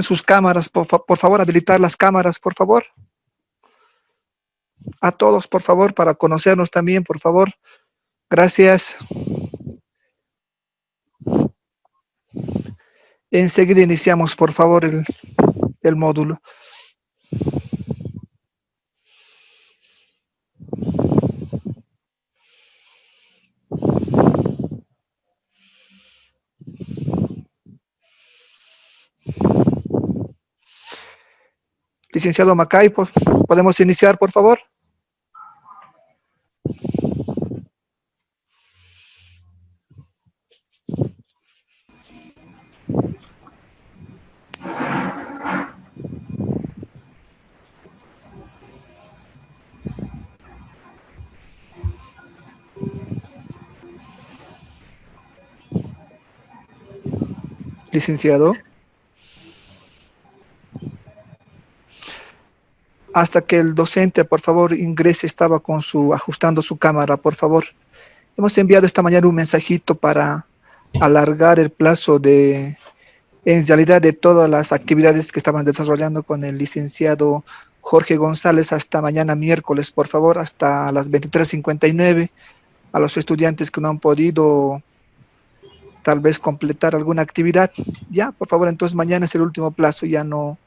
sus cámaras, por favor, habilitar las cámaras, por favor. A todos, por favor, para conocernos también, por favor. Gracias. Enseguida iniciamos, por favor, el módulo. Licenciado Macay, ¿podemos iniciar, por favor? Licenciado. Hasta que el docente, por favor, ingrese, estaba ajustando su cámara, por favor. Hemos enviado esta mañana un mensajito para alargar el plazo en realidad, de todas las actividades que estaban desarrollando con el licenciado Jorge González hasta mañana miércoles, por favor, hasta las 23:59, a los estudiantes que no han podido tal vez completar alguna actividad. Ya, por favor, entonces mañana es el último plazo, ya no.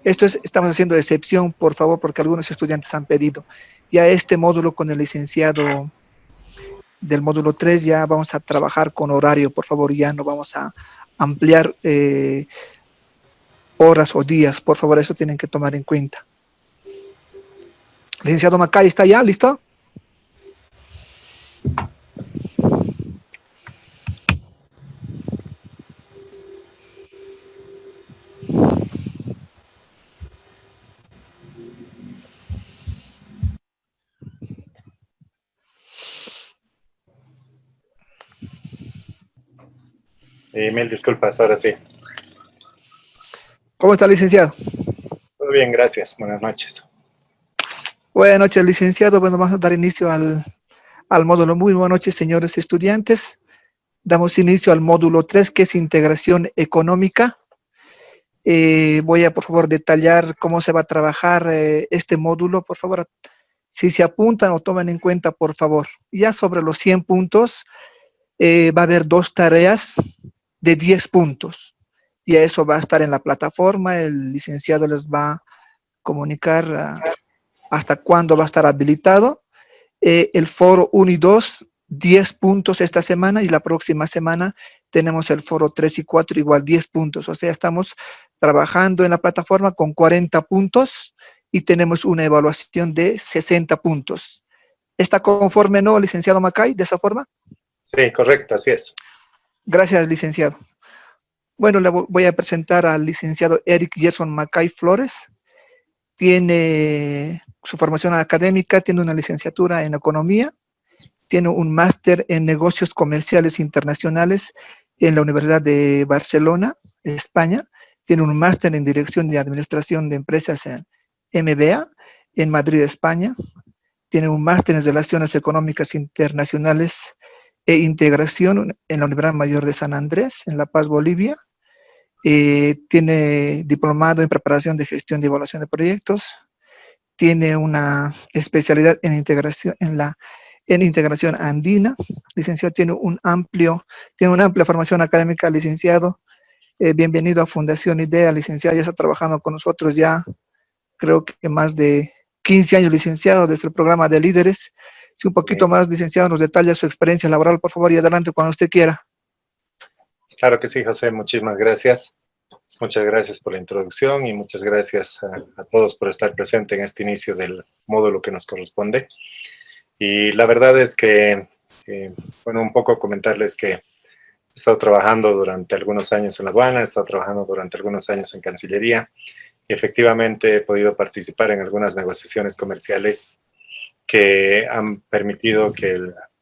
Estamos haciendo excepción, por favor, porque algunos estudiantes han pedido. Ya este módulo con el licenciado del módulo 3 ya vamos a trabajar con horario, por favor, ya no vamos a ampliar horas o días, por favor, eso tienen que tomar en cuenta. Licenciado Macay, ¿está ya? ¿Listo? Mil disculpas, ahora sí. ¿Cómo está, licenciado? Todo bien, gracias. Buenas noches. Buenas noches, licenciado. Bueno, vamos a dar inicio al módulo. Muy buenas noches, señores estudiantes. Damos inicio al módulo 3, que es integración económica. Voy a, por favor, detallar cómo se va a trabajar este módulo. Por favor, si se apuntan o toman en cuenta, por favor. Ya sobre los 100 puntos, va a haber 2 tareas de 10 puntos. Y eso va a estar en la plataforma. El licenciado les va a comunicar hasta cuándo va a estar habilitado. El foro 1 y 2, 10 puntos esta semana, y la próxima semana tenemos el foro 3 y 4, igual 10 puntos. O sea, estamos trabajando en la plataforma con 40 puntos y tenemos una evaluación de 60 puntos. ¿Está conforme, no, licenciado Macay, de esa forma? Sí, correcto, así es. Gracias, licenciado. Bueno, le voy a presentar al licenciado Eric Gerson Macay Flores. Tiene su formación académica, tiene una licenciatura en economía, tiene un máster en negocios comerciales internacionales en la Universidad de Barcelona, España, tiene un máster en dirección de administración de empresas en MBA en Madrid, España, tiene un máster en relaciones económicas internacionales e integración en la Universidad Mayor de San Andrés, en La Paz, Bolivia. Tiene diplomado en preparación de gestión de evaluación de proyectos, tiene una especialidad en integración en integración andina. Licenciado, tiene una amplia formación académica, licenciado. Bienvenido a Fundación IDEA, licenciado. Ya está trabajando con nosotros ya, creo que más de 15 años, licenciado, desde el programa de líderes. Si un poquito más, licenciado, nos detalla su experiencia laboral, por favor, y adelante cuando usted quiera. Claro que sí, José, muchísimas gracias. Muchas gracias por la introducción y muchas gracias a todos por estar presente en este inicio del módulo que nos corresponde. Y la verdad es que, bueno, un poco comentarles que he estado trabajando durante algunos años en la aduana, he estado trabajando durante algunos años en Cancillería y efectivamente he podido participar en algunas negociaciones comerciales que han permitido que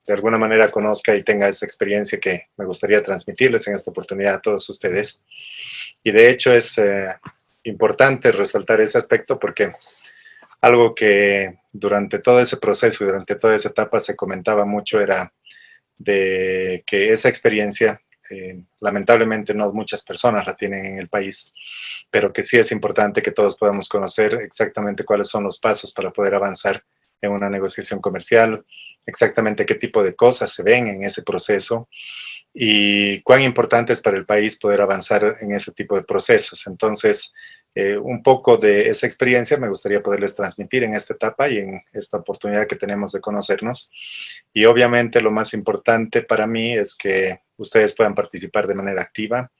de alguna manera conozca y tenga esa experiencia que me gustaría transmitirles en esta oportunidad a todos ustedes. Y de hecho es importante resaltar ese aspecto porque algo que durante todo ese proceso y durante toda esa etapa se comentaba mucho era de que esa experiencia lamentablemente no muchas personas la tienen en el país, pero que sí es importante que todos podamos conocer exactamente cuáles son los pasos para poder avanzar en una negociación comercial, exactamente qué tipo de cosas se ven en ese proceso y cuán importante es para el país poder avanzar en ese tipo de procesos. Entonces, un poco de esa experiencia me gustaría poderles transmitir en esta etapa y en esta oportunidad que tenemos de conocernos. Y obviamente lo más importante para mí es que ustedes puedan participar de manera activa,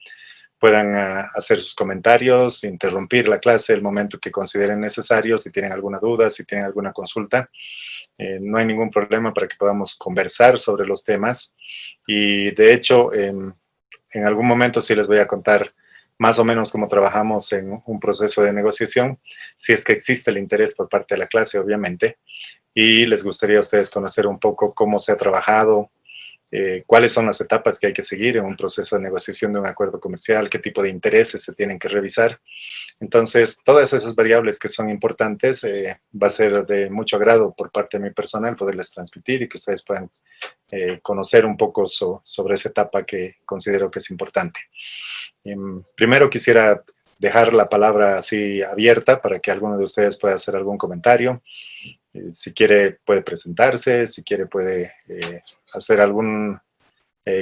puedan hacer sus comentarios, interrumpir la clase el momento que consideren necesario, si tienen alguna duda, si tienen alguna consulta. No hay ningún problema para que podamos conversar sobre los temas. Y de hecho, en algún momento sí les voy a contar más o menos cómo trabajamos en un proceso de negociación, si es que existe el interés por parte de la clase, obviamente, y les gustaría a ustedes conocer un poco cómo se ha trabajado, cuáles son las etapas que hay que seguir en un proceso de negociación de un acuerdo comercial, qué tipo de intereses se tienen que revisar. Entonces, todas esas variables que son importantes va a ser de mucho agrado por parte de mi personal poderles transmitir y que ustedes puedan conocer un poco sobre esa etapa que considero que es importante. Primero quisiera dejar la palabra así abierta para que alguno de ustedes pueda hacer algún comentario. Si quiere puede presentarse, si quiere puede hacer algún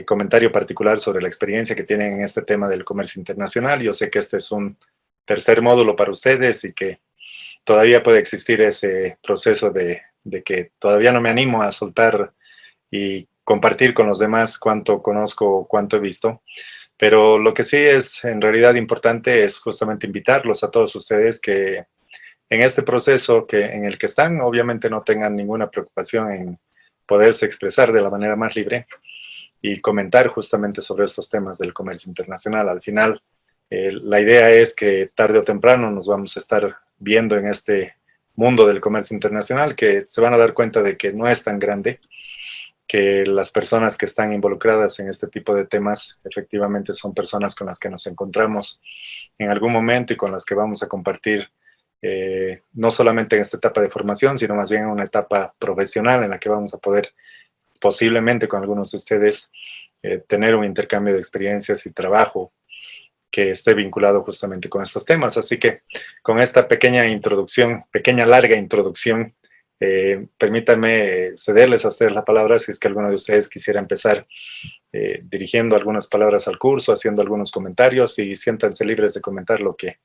comentario particular sobre la experiencia que tienen en este tema del comercio internacional. Yo sé que este es un tercer módulo para ustedes y que todavía puede existir ese proceso de que todavía no me animo a soltar y compartir con los demás cuánto conozco, cuánto he visto. Pero lo que sí es en realidad importante es justamente invitarlos a todos ustedes que en este proceso en el que están, obviamente no tengan ninguna preocupación en poderse expresar de la manera más libre y comentar justamente sobre estos temas del comercio internacional. Al final, la idea es que tarde o temprano nos vamos a estar viendo en este mundo del comercio internacional, que se van a dar cuenta de que no es tan grande, que las personas que están involucradas en este tipo de temas efectivamente son personas con las que nos encontramos en algún momento y con las que vamos a compartir no solamente en esta etapa de formación, sino más bien en una etapa profesional en la que vamos a poder posiblemente con algunos de ustedes tener un intercambio de experiencias y trabajo que esté vinculado justamente con estos temas. Así que con esta pequeña introducción, pequeña larga introducción, permítanme cederles a ustedes la palabra si es que alguno de ustedes quisiera empezar dirigiendo algunas palabras al curso, haciendo algunos comentarios y siéntanse libres de comentar lo que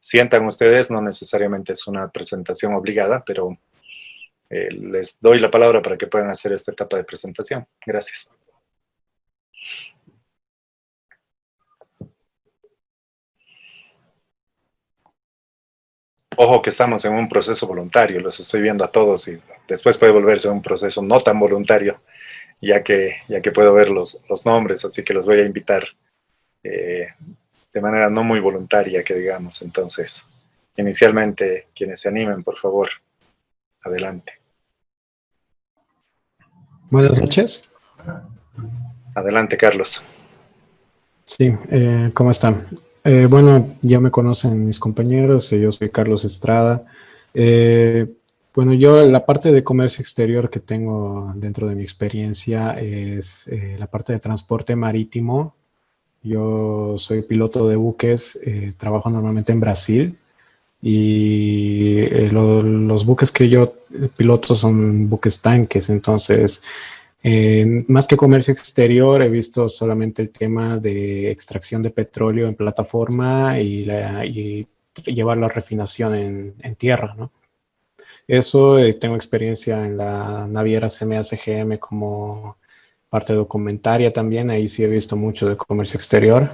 sientan ustedes. No necesariamente es una presentación obligada, pero les doy la palabra para que puedan hacer esta etapa de presentación. Gracias. Ojo que estamos en un proceso voluntario, los estoy viendo a todos y después puede volverse un proceso no tan voluntario, ya que puedo ver los nombres, así que los voy a invitar de manera no muy voluntaria, que digamos. Entonces, inicialmente, quienes se animen, por favor, adelante. Buenas noches. Adelante, Carlos. Sí, ¿cómo están? Bueno, ya me conocen mis compañeros, yo soy Carlos Estrada. Bueno, yo la parte de comercio exterior que tengo dentro de mi experiencia es la parte de transporte marítimo. Yo soy piloto de buques, trabajo normalmente en Brasil y los buques que yo piloto son buques tanques, entonces más que comercio exterior, he visto solamente el tema de extracción de petróleo en plataforma y llevar la refinación en tierra, ¿no? Eso, tengo experiencia en la naviera CMA CGM como parte documentaria también, ahí sí he visto mucho de comercio exterior.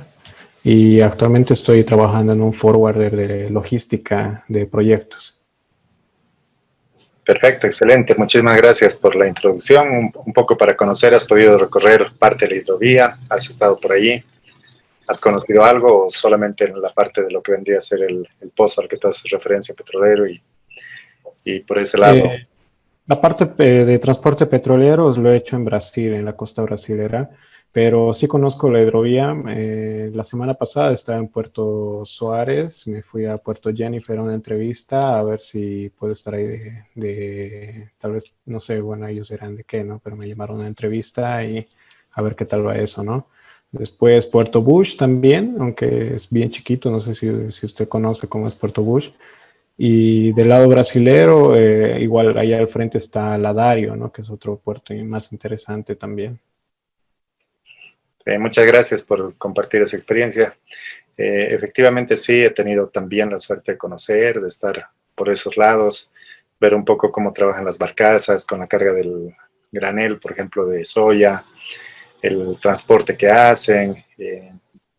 Y actualmente estoy trabajando en un forwarder de logística de proyectos. Perfecto, excelente. Muchísimas gracias por la introducción. Un poco para conocer, ¿has podido recorrer parte de la hidrovía? ¿Has estado por allí? ¿Has conocido algo o solamente en la parte de lo que vendría a ser el pozo al que tú haces referencia, petrolero y por ese lado? La parte de transporte petrolero lo he hecho en Brasil, en la costa brasilera, pero sí conozco la hidrovía. La semana pasada estaba en Puerto Suárez, me fui a Puerto Jennifer a una entrevista a ver si puedo estar ahí tal vez, no sé, bueno, ellos verán de qué, ¿no? Pero me llamaron a una entrevista y a ver qué tal va eso, ¿no? Después Puerto Bush también, aunque es bien chiquito, no sé si usted conoce cómo es Puerto Bush. Y del lado brasilero, igual allá al frente está Ladario, ¿no? Que es otro puerto más interesante también. Muchas gracias por compartir esa experiencia. Efectivamente sí, he tenido también la suerte de conocer, de estar por esos lados, ver un poco cómo trabajan las barcazas con la carga del granel, por ejemplo, de soya, el transporte que hacen.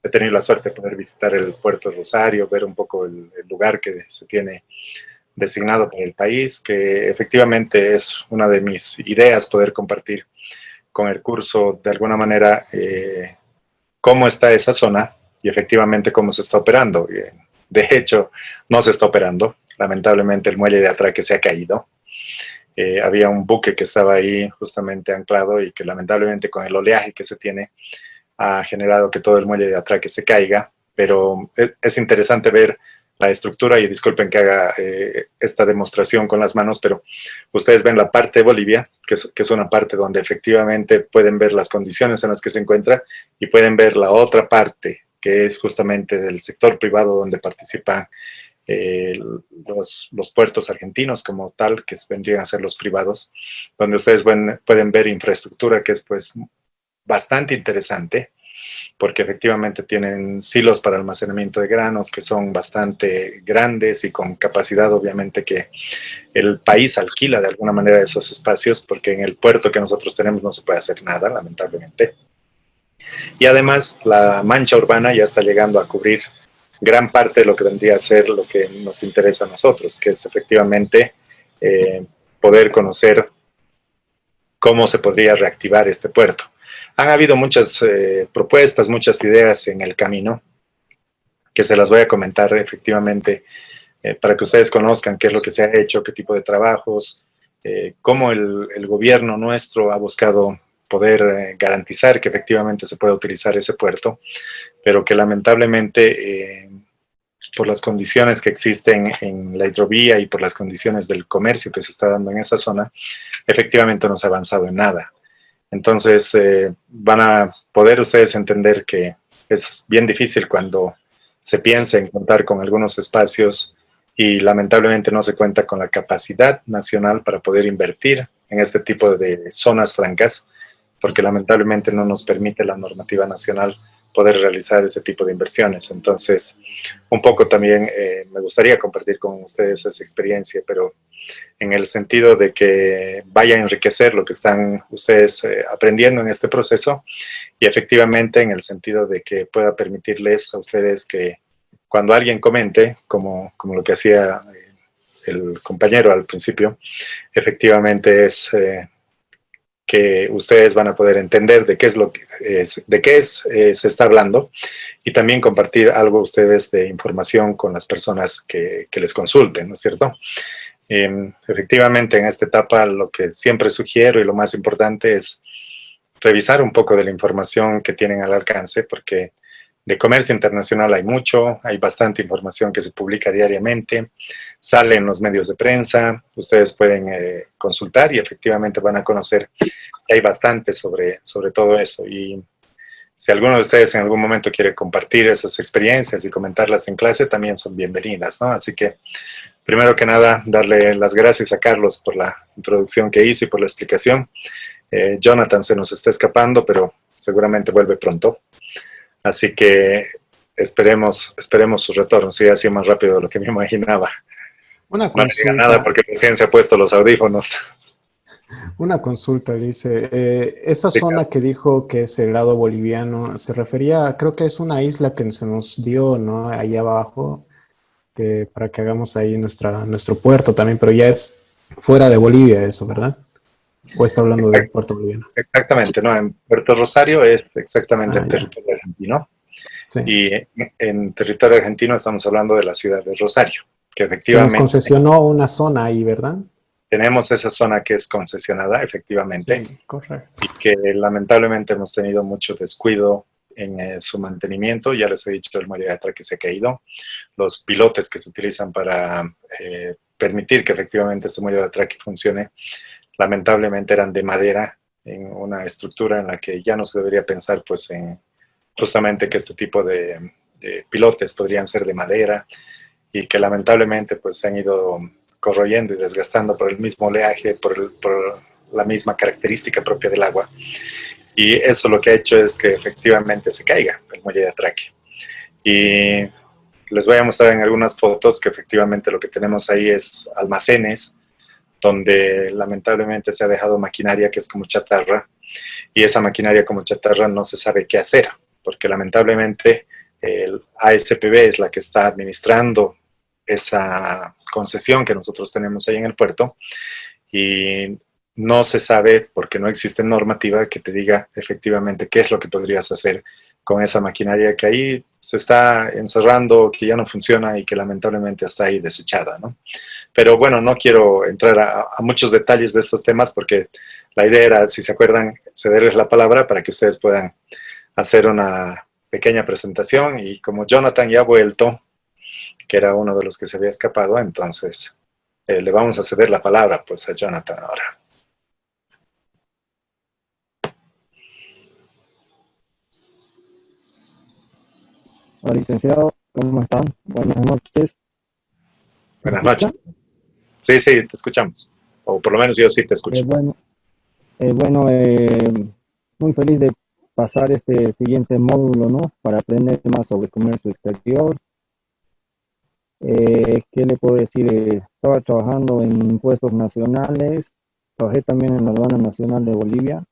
He tenido la suerte de poder visitar el puerto de Rosario, ver un poco el lugar que se tiene designado para el país, que efectivamente es una de mis ideas poder compartir con el curso de alguna manera cómo está esa zona y efectivamente cómo se está operando. De hecho, no se está operando. Lamentablemente el muelle de atraque se ha caído. Había un buque que estaba ahí justamente anclado y que lamentablemente con el oleaje que se tiene ha generado que todo el muelle de atraque se caiga, pero es interesante ver la estructura y disculpen que haga esta demostración con las manos, pero ustedes ven la parte de Bolivia, que es una parte donde efectivamente pueden ver las condiciones en las que se encuentra y pueden ver la otra parte, que es justamente del sector privado donde participan los puertos argentinos como tal, que vendrían a ser los privados, donde ustedes pueden ver infraestructura que es pues bastante interesante, porque efectivamente tienen silos para almacenamiento de granos que son bastante grandes y con capacidad obviamente que el país alquila de alguna manera esos espacios, porque en el puerto que nosotros tenemos no se puede hacer nada, lamentablemente. Y además la mancha urbana ya está llegando a cubrir gran parte de lo que vendría a ser lo que nos interesa a nosotros, que es efectivamente poder conocer cómo se podría reactivar este puerto. Han habido muchas propuestas, muchas ideas en el camino, que se las voy a comentar efectivamente para que ustedes conozcan qué es lo que se ha hecho, qué tipo de trabajos, cómo el gobierno nuestro ha buscado poder garantizar que efectivamente se pueda utilizar ese puerto, pero que lamentablemente por las condiciones que existen en la hidrovía y por las condiciones del comercio que se está dando en esa zona, efectivamente no se ha avanzado en nada. Entonces van a poder ustedes entender que es bien difícil cuando se piensa en contar con algunos espacios y lamentablemente no se cuenta con la capacidad nacional para poder invertir en este tipo de zonas francas, porque lamentablemente no nos permite la normativa nacional poder realizar ese tipo de inversiones. Entonces, un poco también me gustaría compartir con ustedes esa experiencia, pero en el sentido de que vaya a enriquecer lo que están ustedes aprendiendo en este proceso y efectivamente en el sentido de que pueda permitirles a ustedes que cuando alguien comente, como lo que hacía el compañero al principio, efectivamente es que ustedes van a poder entender de qué es lo que se está hablando y también compartir algo ustedes de información con las personas que les consulten, ¿no es cierto? Efectivamente, en esta etapa lo que siempre sugiero y lo más importante es revisar un poco de la información que tienen al alcance, porque de comercio internacional hay mucho, hay bastante información que se publica diariamente, sale en los medios de prensa, ustedes pueden consultar y efectivamente van a conocer que hay bastante sobre todo eso. Y si alguno de ustedes en algún momento quiere compartir esas experiencias y comentarlas en clase, también son bienvenidas, ¿no? Así que, primero que nada, darle las gracias a Carlos por la introducción que hizo y por la explicación. Jonathan se nos está escapando, pero seguramente vuelve pronto. Así que esperemos su retorno. Sí, ha sido más rápido de lo que me imaginaba. Una No le diga consulta. nada porque recién se ha puesto los audífonos. Una consulta, dice, esa zona que dijo que es el lado boliviano, se refería, creo que es una isla que se nos dio, ¿no? Ahí abajo, para que hagamos ahí nuestro puerto también, pero ya es fuera de Bolivia eso, ¿verdad? ¿O está hablando del puerto boliviano? Exactamente, ¿no? En Puerto Rosario es exactamente en Ya. territorio argentino. Sí. Y en territorio argentino estamos hablando de la ciudad de Rosario, que Se nos efectivamente concesionó una zona ahí, ¿verdad? tenemos esa zona que es concesionada, efectivamente, Sí, correcto. y que lamentablemente hemos tenido mucho descuido en su mantenimiento. Ya les he dicho el muelle de atraque que se ha caído, los pilotes que se utilizan para permitir que efectivamente este muelle de atraque funcione, lamentablemente eran de madera, en una estructura en la que ya no se debería pensar pues en justamente que este tipo de pilotes podrían ser de madera y que lamentablemente pues se han ido corroyendo y desgastando por el mismo oleaje, por la misma característica propia del agua. Y eso lo que ha hecho es que efectivamente se caiga el muelle de atraque. Y les voy a mostrar en algunas fotos que efectivamente lo que tenemos ahí es almacenes donde lamentablemente se ha dejado maquinaria que es como chatarra, y esa maquinaria como chatarra no se sabe qué hacer, porque lamentablemente el ASPB es la que está administrando esa concesión que nosotros tenemos ahí en el puerto, y no se sabe porque no existe normativa que te diga efectivamente qué es lo que podrías hacer con esa maquinaria que ahí se está encerrando, que ya no funciona y que lamentablemente está ahí desechada, ¿no? Pero bueno, no quiero entrar a muchos detalles de esos temas porque la idea era, si se acuerdan, cederles la palabra para que ustedes puedan hacer una pequeña presentación, y como Jonathan ya ha vuelto, que era uno de los que se había escapado, entonces le vamos a ceder la palabra pues a Jonathan ahora. Hola, licenciado, ¿cómo están? Buenas noches. Buenas noches. Sí, sí, te escuchamos. O por lo menos yo sí te escucho. Muy feliz de pasar este siguiente módulo, ¿no? Para aprender más sobre comercio exterior. ¿Qué le puedo decir? Estaba trabajando en impuestos nacionales, trabajé también en la aduana nacional de Bolivia,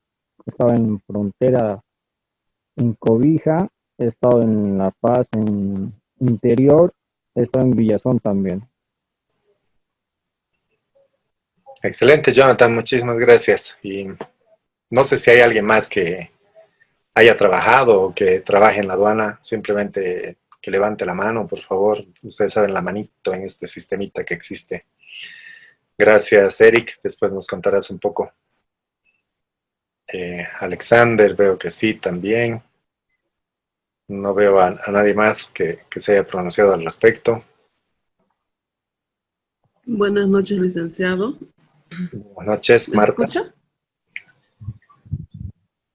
estaba en frontera en Cobija, he estado en La Paz, en Interior, he estado en Villazón también. Excelente, Jonathan, muchísimas gracias. Y no sé si hay alguien más que haya trabajado o que trabaje en la aduana, simplemente que levante la mano, por favor. Ustedes saben la manito en este sistemita que existe. Gracias, Eric. Después nos contarás un poco. Alexander, veo que sí también. No veo a nadie más que se haya pronunciado al respecto. Buenas noches, licenciado. Buenas noches, ¿Me Marta. escucha?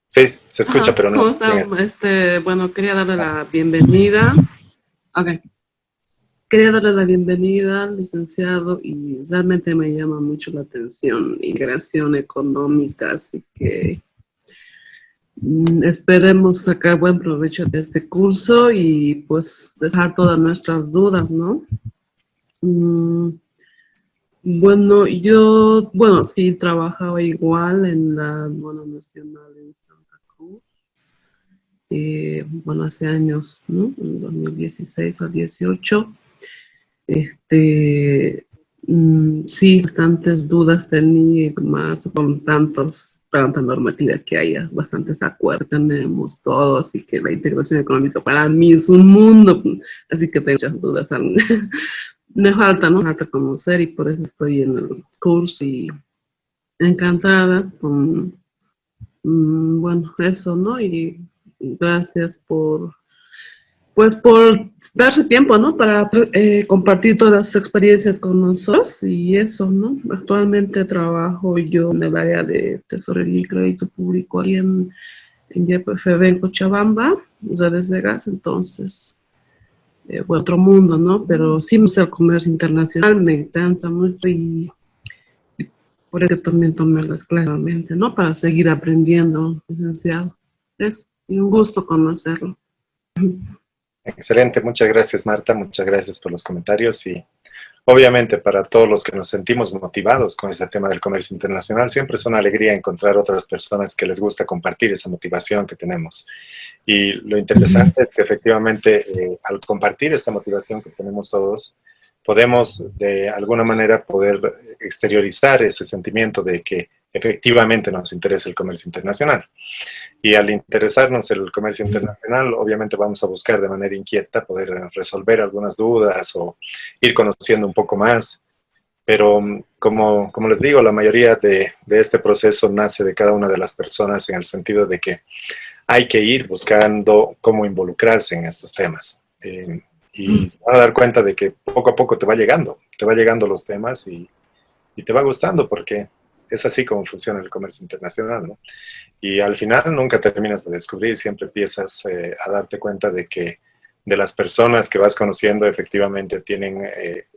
Sí, se escucha, Ajá, pero no. ¿cómo está? Bueno, quería darle la bienvenida. Ok. Quería darle la bienvenida al licenciado y realmente me llama mucho la atención integración económica, así que esperemos sacar buen provecho de este curso y pues dejar todas nuestras dudas, ¿no? Bueno, sí, trabajaba igual en la aduana nacional en Santa Cruz. Hace años, ¿no? En 2016 al 18. Sí, bastantes dudas tenía, más con tanta normativa que hay, bastantes acuerdos tenemos todos, así que la integración económica para mí es un mundo, así que tengo muchas dudas. Me falta, ¿no? Me falta conocer y por eso estoy en el curso y encantada con, eso, ¿no? Y gracias por darse tiempo, ¿no? Para compartir todas sus experiencias con nosotros y eso, ¿no? Actualmente trabajo yo en el área de tesorería y crédito público ahí en YPFB en Cochabamba, redes de gas, entonces, otro mundo, ¿no? Pero sí me gusta el comercio internacional, me encanta mucho y por eso también tomé las clases nuevamente, ¿no? Para seguir aprendiendo, licenciado. Es un gusto conocerlo. Excelente, muchas gracias, Marta, muchas gracias por los comentarios, y obviamente para todos los que nos sentimos motivados con este tema del comercio internacional, siempre es una alegría encontrar otras personas que les gusta compartir esa motivación que tenemos. Y lo interesante es que efectivamente al compartir esta motivación que tenemos todos, podemos de alguna manera poder exteriorizar ese sentimiento de que efectivamente nos interesa el comercio internacional. Y al interesarnos el comercio internacional, obviamente vamos a buscar de manera inquieta poder resolver algunas dudas o ir conociendo un poco más. Pero como les digo, la mayoría de este proceso nace de cada una de las personas en el sentido de que hay que ir buscando cómo involucrarse en estos temas. Y se van a dar cuenta de que poco a poco te va llegando los temas y te va gustando porque es así como funciona el comercio internacional, ¿no? Y al final nunca terminas de descubrir, siempre empiezas a darte cuenta de que de las personas que vas conociendo efectivamente tienen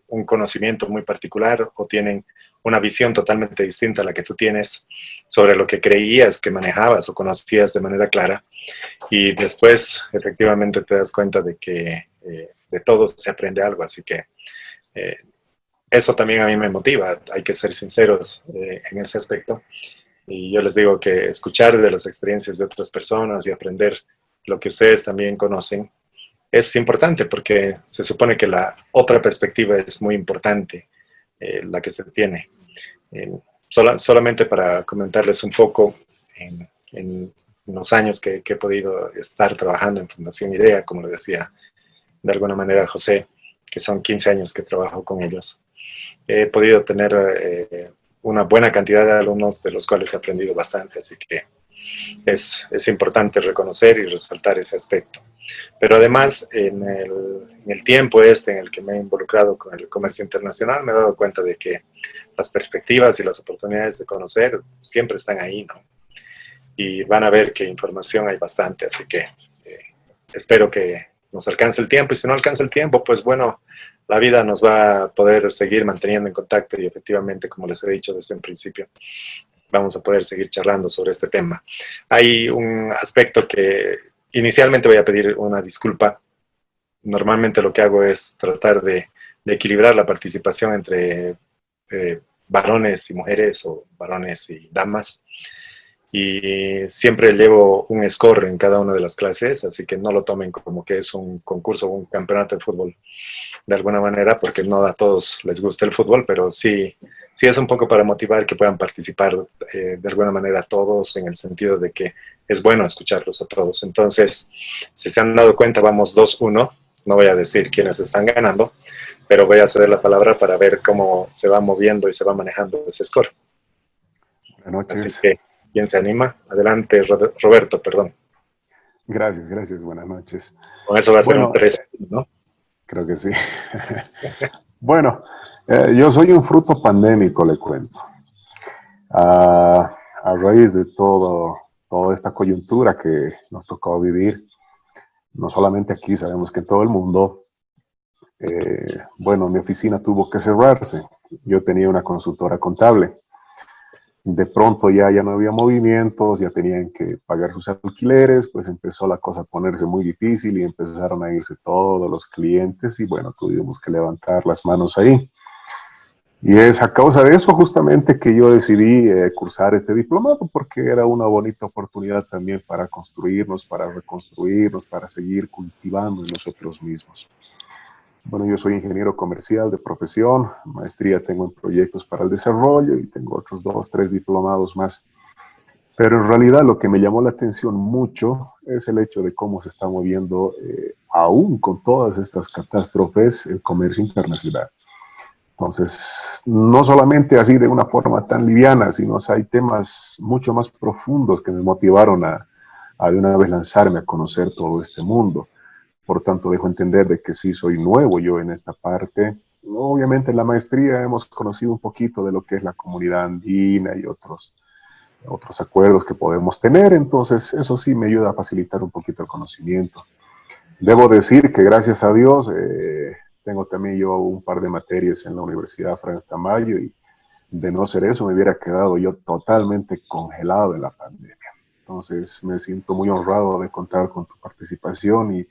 un conocimiento muy particular o tienen una visión totalmente distinta a la que tú tienes sobre lo que creías que manejabas o conocías de manera clara. Y después efectivamente te das cuenta de que de todo se aprende algo, así que eso también a mí me motiva, hay que ser sinceros en ese aspecto. Y yo les digo que escuchar de las experiencias de otras personas y aprender lo que ustedes también conocen es importante porque se supone que la otra perspectiva es muy importante, la que se tiene. Solamente para comentarles un poco, en los años que he podido estar trabajando en Fundación IDEA, como le decía de alguna manera José, que son 15 años que trabajo con ellos, he podido tener una buena cantidad de alumnos de los cuales he aprendido bastante, así que es importante reconocer y resaltar ese aspecto. Pero además, en el tiempo en el que me he involucrado con el comercio internacional, me he dado cuenta de que las perspectivas y las oportunidades de conocer siempre están ahí, ¿no? Y van a ver que información hay bastante, así que espero que nos alcance el tiempo, y si no alcanza el tiempo, pues bueno, la vida nos va a poder seguir manteniendo en contacto y efectivamente, como les he dicho desde el principio, vamos a poder seguir charlando sobre este tema. Hay un aspecto que inicialmente voy a pedir una disculpa. Normalmente lo que hago es tratar de equilibrar la participación entre varones y mujeres o varones y damas. Y siempre llevo un score en cada una de las clases, así que no lo tomen como que es un concurso o un campeonato de fútbol de alguna manera, porque no a todos les gusta el fútbol, pero sí es un poco para motivar que puedan participar de alguna manera todos, en el sentido de que es bueno escucharlos a todos. Entonces, si se han dado cuenta, vamos 2-1. No voy a decir quiénes están ganando, pero voy a ceder la palabra para ver cómo se va moviendo y se va manejando ese score. Buenas noches. Así que, ¿quién se anima? Adelante, Roberto, perdón. Gracias, buenas noches. Con eso va a ser Bueno, un 3, ¿no? Creo que sí. Bueno, yo soy un fruto pandémico, le cuento. A raíz de toda esta coyuntura que nos tocó vivir, no solamente aquí, sabemos que en todo el mundo, bueno, mi oficina tuvo que cerrarse. Yo tenía una consultora contable. De pronto ya no había movimientos, ya tenían que pagar sus alquileres, pues empezó la cosa a ponerse muy difícil y empezaron a irse todos los clientes y bueno, tuvimos que levantar las manos ahí. Y es a causa de eso justamente que yo decidí cursar este diplomado, porque era una bonita oportunidad también para construirnos, para reconstruirnos, para seguir cultivando en nosotros mismos. Bueno, yo soy ingeniero comercial de profesión, maestría tengo en proyectos para el desarrollo y tengo otros 2, 3 diplomados más. Pero en realidad lo que me llamó la atención mucho es el hecho de cómo se está moviendo, aún con todas estas catástrofes, el comercio internacional. Entonces, no solamente así de una forma tan liviana, sino hay temas mucho más profundos que me motivaron a de una vez lanzarme a conocer todo este mundo. Por tanto, dejo entender de que sí soy nuevo yo en esta parte. Obviamente en la maestría hemos conocido un poquito de lo que es la comunidad andina y otros acuerdos que podemos tener, entonces eso sí me ayuda a facilitar un poquito el conocimiento. Debo decir que gracias a Dios tengo también yo un par de materias en la Universidad Franz Tamayo y de no ser eso me hubiera quedado yo totalmente congelado en la pandemia. Entonces me siento muy honrado de contar con tu participación y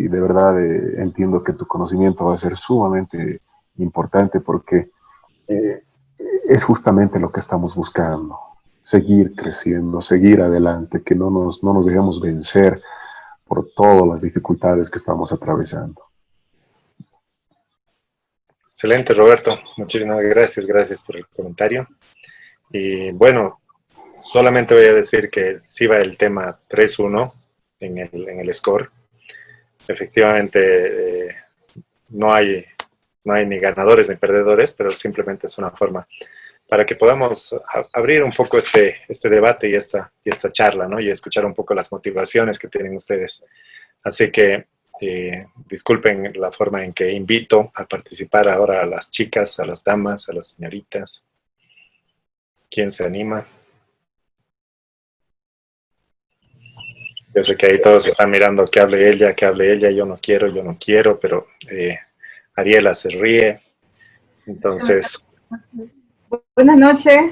de verdad entiendo que tu conocimiento va a ser sumamente importante porque es justamente lo que estamos buscando, seguir creciendo, seguir adelante, que no nos dejemos vencer por todas las dificultades que estamos atravesando. Excelente, Roberto. Muchísimas gracias por el comentario. Y bueno, solamente voy a decir que sí va el tema 3-1 en el score. Efectivamente, no hay ni ganadores ni perdedores, pero simplemente es una forma para que podamos abrir un poco este debate y esta charla, ¿no? Y escuchar un poco las motivaciones que tienen ustedes. Así que disculpen la forma en que invito a participar ahora a las chicas, a las damas, a las señoritas. ¿Quién se anima? Yo sé que ahí todos están mirando que hable ella, yo no quiero, pero Ariela se ríe. Entonces, Buenas noches.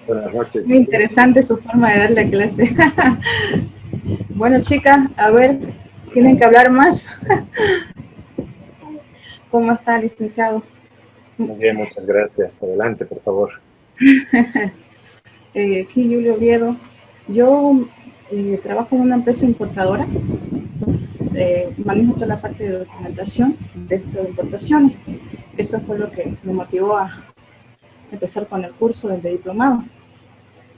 buenas noches. Muy interesante su forma de dar la clase. Bueno, chicas, a ver, tienen que hablar más. ¿Cómo está, licenciado? Muy bien, muchas gracias. Adelante, por favor. Aquí Julio Oviedo. Yo trabajo en una empresa importadora. Manejo toda la parte de documentación dentro de importaciones. Eso fue lo que me motivó a empezar con el curso del diplomado.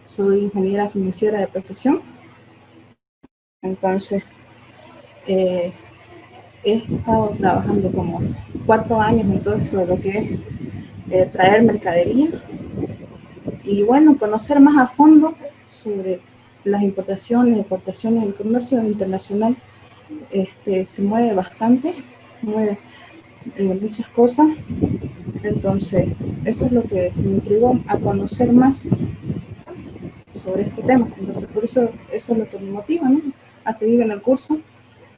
Soy ingeniera financiera de profesión. Entonces, he estado trabajando como 4 años en todo esto de lo que es traer mercadería y bueno, conocer más a fondo sobre las importaciones, exportaciones, el comercio internacional. Se mueve bastante, mueve muchas cosas. Entonces, eso es lo que me intrigó a conocer más sobre este tema. Entonces, por eso es lo que me motiva, ¿no?, a seguir en el curso.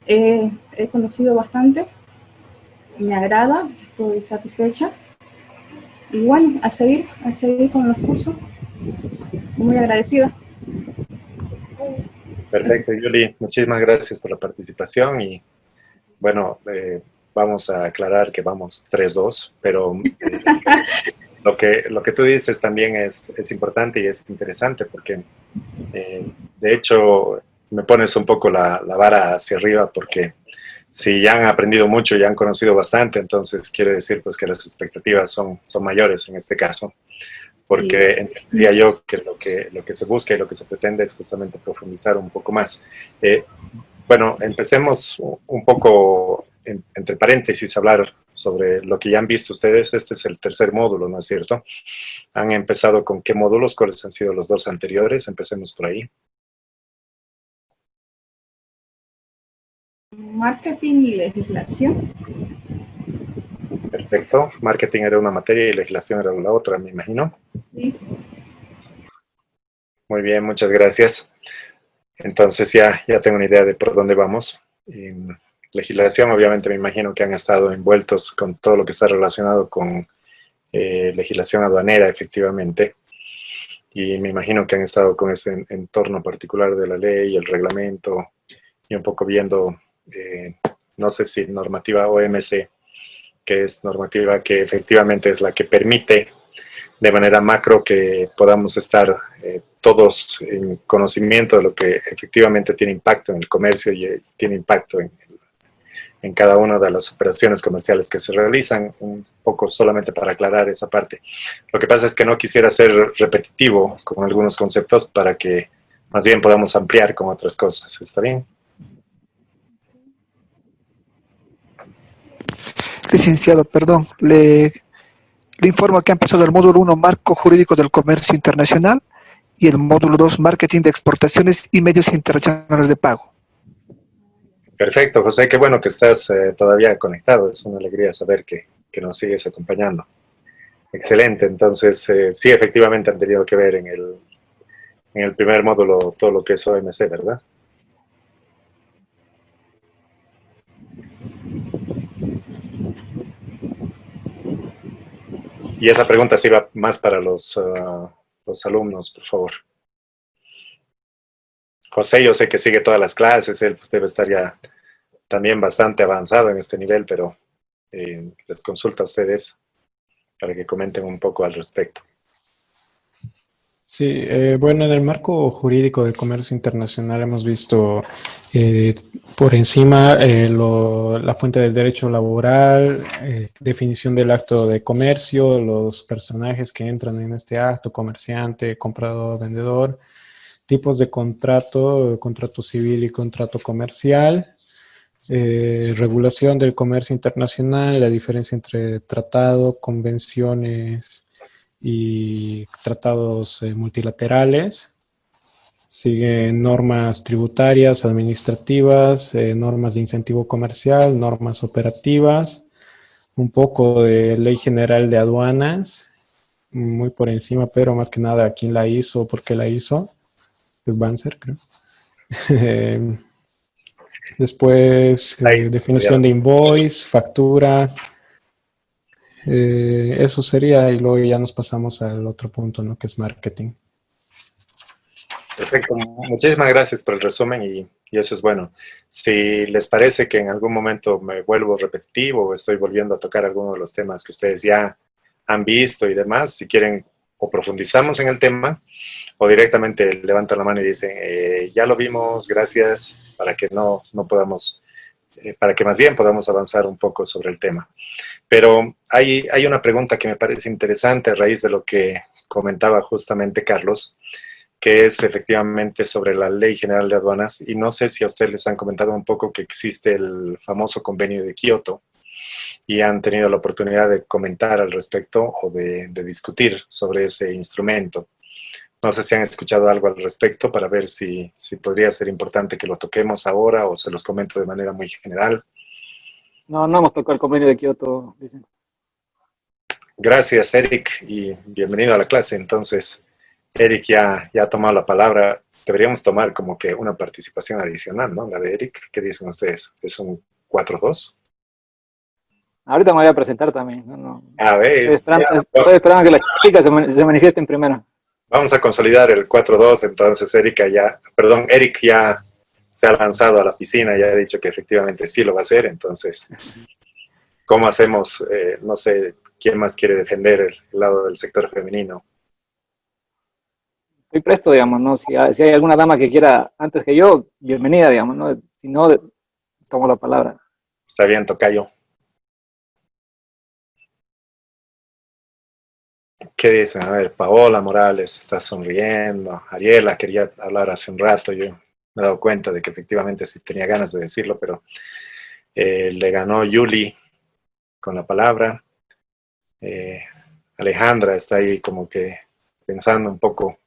He conocido bastante, me agrada, estoy satisfecha. Y bueno, a seguir con los cursos. Muy agradecida. Perfecto, Yuli. Muchísimas gracias por la participación y bueno, vamos a aclarar que vamos 3-2, pero lo que tú dices también es importante y es interesante porque de hecho me pones un poco la vara hacia arriba porque si ya han aprendido mucho, ya han conocido bastante, entonces quiere decir pues que las expectativas son mayores en este caso, porque entendería yo que lo que se busca y lo que se pretende es justamente profundizar un poco más. Bueno, empecemos un poco, entre paréntesis, a hablar sobre lo que ya han visto ustedes. Este es el tercer módulo, ¿no es cierto? ¿Han empezado con qué módulos? ¿Cuáles han sido los 2 anteriores? Empecemos por ahí. Marketing y legislación. Perfecto. Marketing era una materia y legislación era la otra, me imagino. Sí. Muy bien, muchas gracias. Entonces ya tengo una idea de por dónde vamos. En legislación, obviamente, me imagino que han estado envueltos con todo lo que está relacionado con legislación aduanera, efectivamente. Y me imagino que han estado con ese entorno particular de la ley, el reglamento, y un poco viendo, no sé si normativa OMC, que es normativa que efectivamente es la que permite de manera macro que podamos estar todos en conocimiento de lo que efectivamente tiene impacto en el comercio y tiene impacto en cada una de las operaciones comerciales que se realizan, un poco solamente para aclarar esa parte. Lo que pasa es que no quisiera ser repetitivo con algunos conceptos para que más bien podamos ampliar con otras cosas. ¿Está bien? Licenciado, perdón, le informo que ha empezado el módulo 1, Marco Jurídico del Comercio Internacional, y el módulo 2, Marketing de Exportaciones y Medios Internacionales de Pago. Perfecto, José, qué bueno que estás todavía conectado. Es una alegría saber que nos sigues acompañando. Excelente, entonces sí, efectivamente han tenido que ver en el primer módulo todo lo que es OMC, ¿verdad? Y esa pregunta sí va más para los alumnos, por favor. José, yo sé que sigue todas las clases, él debe estar ya también bastante avanzado en este nivel, pero les consulto a ustedes para que comenten un poco al respecto. Sí, bueno, en el marco jurídico del comercio internacional hemos visto por encima la fuente del derecho laboral, definición del acto de comercio, los personajes que entran en este acto, comerciante, comprador, vendedor, tipos de contrato, contrato civil y contrato comercial, regulación del comercio internacional, la diferencia entre tratado, convenciones y tratados multilaterales. Siguen normas tributarias, administrativas, normas de incentivo comercial, normas operativas, un poco de ley general de aduanas, muy por encima, pero más que nada quién la hizo, por qué la hizo. Es Banzer, creo. Después, Ahí, definición de invoice, factura. Eso sería, y luego ya nos pasamos al otro punto, ¿no? Que es marketing. Perfecto, muchísimas gracias por el resumen y eso es bueno. Si les parece que en algún momento me vuelvo repetitivo o estoy volviendo a tocar alguno de los temas que ustedes ya han visto y demás, si quieren o profundizamos en el tema o directamente levantan la mano y dicen, ya lo vimos, gracias, para que no podamos, para que más bien podamos avanzar un poco sobre el tema. Pero hay una pregunta que me parece interesante a raíz de lo que comentaba justamente Carlos, que es efectivamente sobre la Ley General de Aduanas, y no sé si a ustedes les han comentado un poco que existe el famoso convenio de Kioto, y han tenido la oportunidad de comentar al respecto o de discutir sobre ese instrumento. No sé si han escuchado algo al respecto para ver si podría ser importante que lo toquemos ahora o se los comento de manera muy general. No, no hemos tocado el convenio de Kioto, dicen. Gracias, Eric, y bienvenido a la clase. Entonces, Eric ya ha tomado la palabra. Deberíamos tomar como que una participación adicional, ¿no? La de Eric. ¿Qué dicen ustedes? ¿Es un 4-2? Ahorita me voy a presentar también. No. A ver. Estoy esperando que las chicas se manifiesten primero. Vamos a consolidar el 4-2. Entonces, Eric ya se ha lanzado a la piscina y ha dicho que efectivamente sí lo va a hacer. Entonces, ¿cómo hacemos? No sé, ¿quién más quiere defender el lado del sector femenino? Estoy presto, digamos, ¿no? Si hay alguna dama que quiera antes que yo, bienvenida, digamos, ¿no? Si no, tomo la palabra. Está bien, tocayo. ¿Qué dicen? A ver, Paola Morales está sonriendo. Ariela quería hablar hace un rato. Yo me he dado cuenta de que efectivamente sí tenía ganas de decirlo, pero le ganó Yuli con la palabra. Alejandra está ahí como que pensando un poco.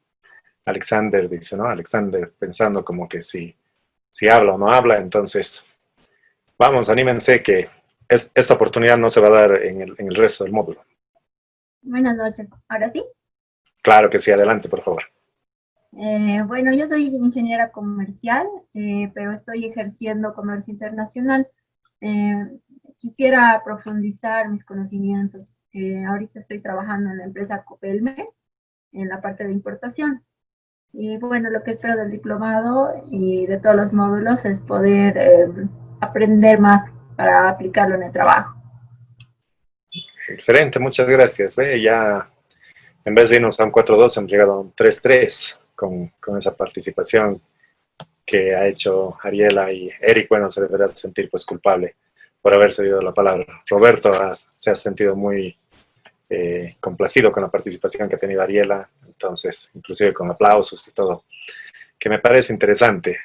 Alexander dice, ¿no? Alexander pensando como que si habla o no habla. Entonces, vamos, anímense que esta oportunidad no se va a dar en el resto del módulo. Buenas noches, ¿ahora sí? Claro que sí, adelante, por favor. Bueno, yo soy ingeniera comercial, pero estoy ejerciendo comercio internacional. Quisiera profundizar mis conocimientos. Ahorita estoy trabajando en la empresa Copelme, en la parte de importación. Y bueno, lo que espero del diplomado y de todos los módulos es poder aprender más para aplicarlo en el trabajo. Excelente, muchas gracias. Ya en vez de irnos a un 4-2, hemos llegado a un 3-3 con esa participación que ha hecho Ariela, y Eric, bueno, se deberá sentir pues culpable por haber cedido la palabra. Roberto se ha sentido muy complacido con la participación que ha tenido Ariela, entonces, inclusive con aplausos y todo, que me parece interesante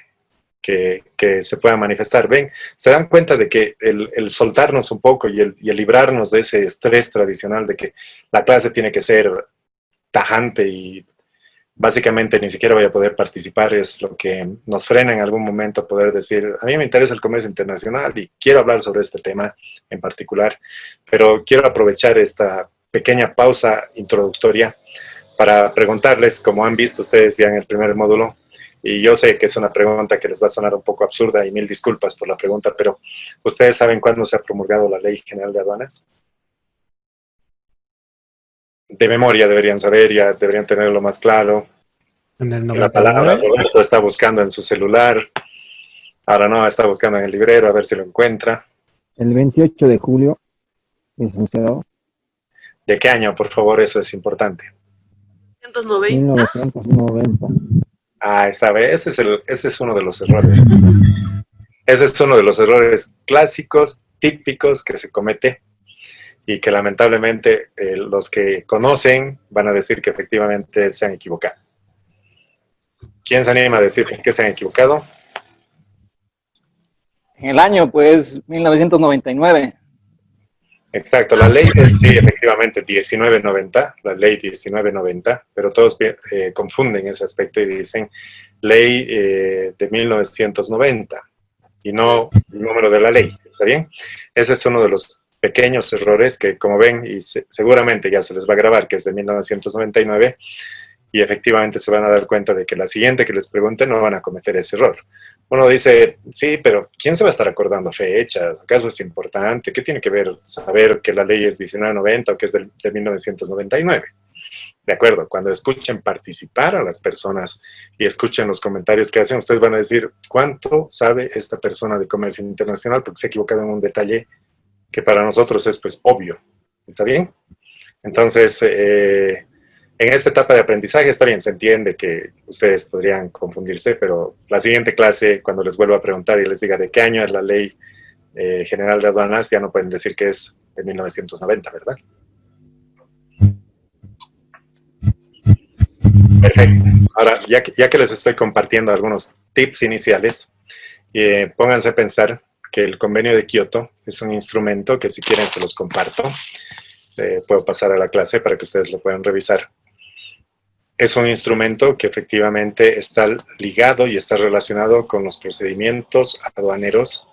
que se pueda manifestar. Ven, se dan cuenta de que el soltarnos un poco y el librarnos de ese estrés tradicional de que la clase tiene que ser tajante y básicamente ni siquiera voy a poder participar, es lo que nos frena en algún momento poder decir, a mí me interesa el comercio internacional y quiero hablar sobre este tema en particular, pero quiero aprovechar esta pequeña pausa introductoria para preguntarles, como han visto ustedes ya en el primer módulo, y yo sé que es una pregunta que les va a sonar un poco absurda y mil disculpas por la pregunta, pero ¿ustedes saben cuándo se ha promulgado la Ley General de Aduanas? De memoria deberían saber, ya deberían tenerlo más claro. En el La palabra Roberto está buscando en su celular. Ahora no, está buscando en el librero a ver si lo encuentra. El 28 de julio, licenciado. ¿De qué año, por favor? Eso es importante. 1990. Ah, esta vez, ese es uno de los errores. Ese es uno de los errores clásicos, típicos que se comete y que lamentablemente los que conocen van a decir que efectivamente se han equivocado. ¿Quién se anima a decir por qué se han equivocado? En el año, pues, 1999. Exacto, la ley es, sí, efectivamente, 1990, la ley 1990, pero todos confunden ese aspecto y dicen ley de 1990 y no el número de la ley, ¿está bien? Ese es uno de los pequeños errores que, como ven, y seguramente ya se les va a grabar, que es de 1999, y efectivamente se van a dar cuenta de que la siguiente que les pregunte no van a cometer ese error. Uno dice, sí, pero ¿quién se va a estar acordando fechas? ¿Acaso es importante? ¿Qué tiene que ver saber que la ley es 1990 o que es de 1999? De acuerdo, cuando escuchen participar a las personas y escuchen los comentarios que hacen, ustedes van a decir, ¿cuánto sabe esta persona de comercio internacional? Porque se ha equivocado en un detalle que para nosotros es pues obvio. ¿Está bien? Entonces, en esta etapa de aprendizaje está bien, se entiende que ustedes podrían confundirse, pero la siguiente clase, cuando les vuelva a preguntar y les diga de qué año es la Ley General de Aduanas, ya no pueden decir que es de 1990, ¿verdad? Perfecto. Ahora, ya que les estoy compartiendo algunos tips iniciales, pónganse a pensar que el convenio de Kioto es un instrumento que si quieren se los comparto. Puedo pasar a la clase para que ustedes lo puedan revisar. Es un instrumento que efectivamente está ligado y está relacionado con los procedimientos aduaneros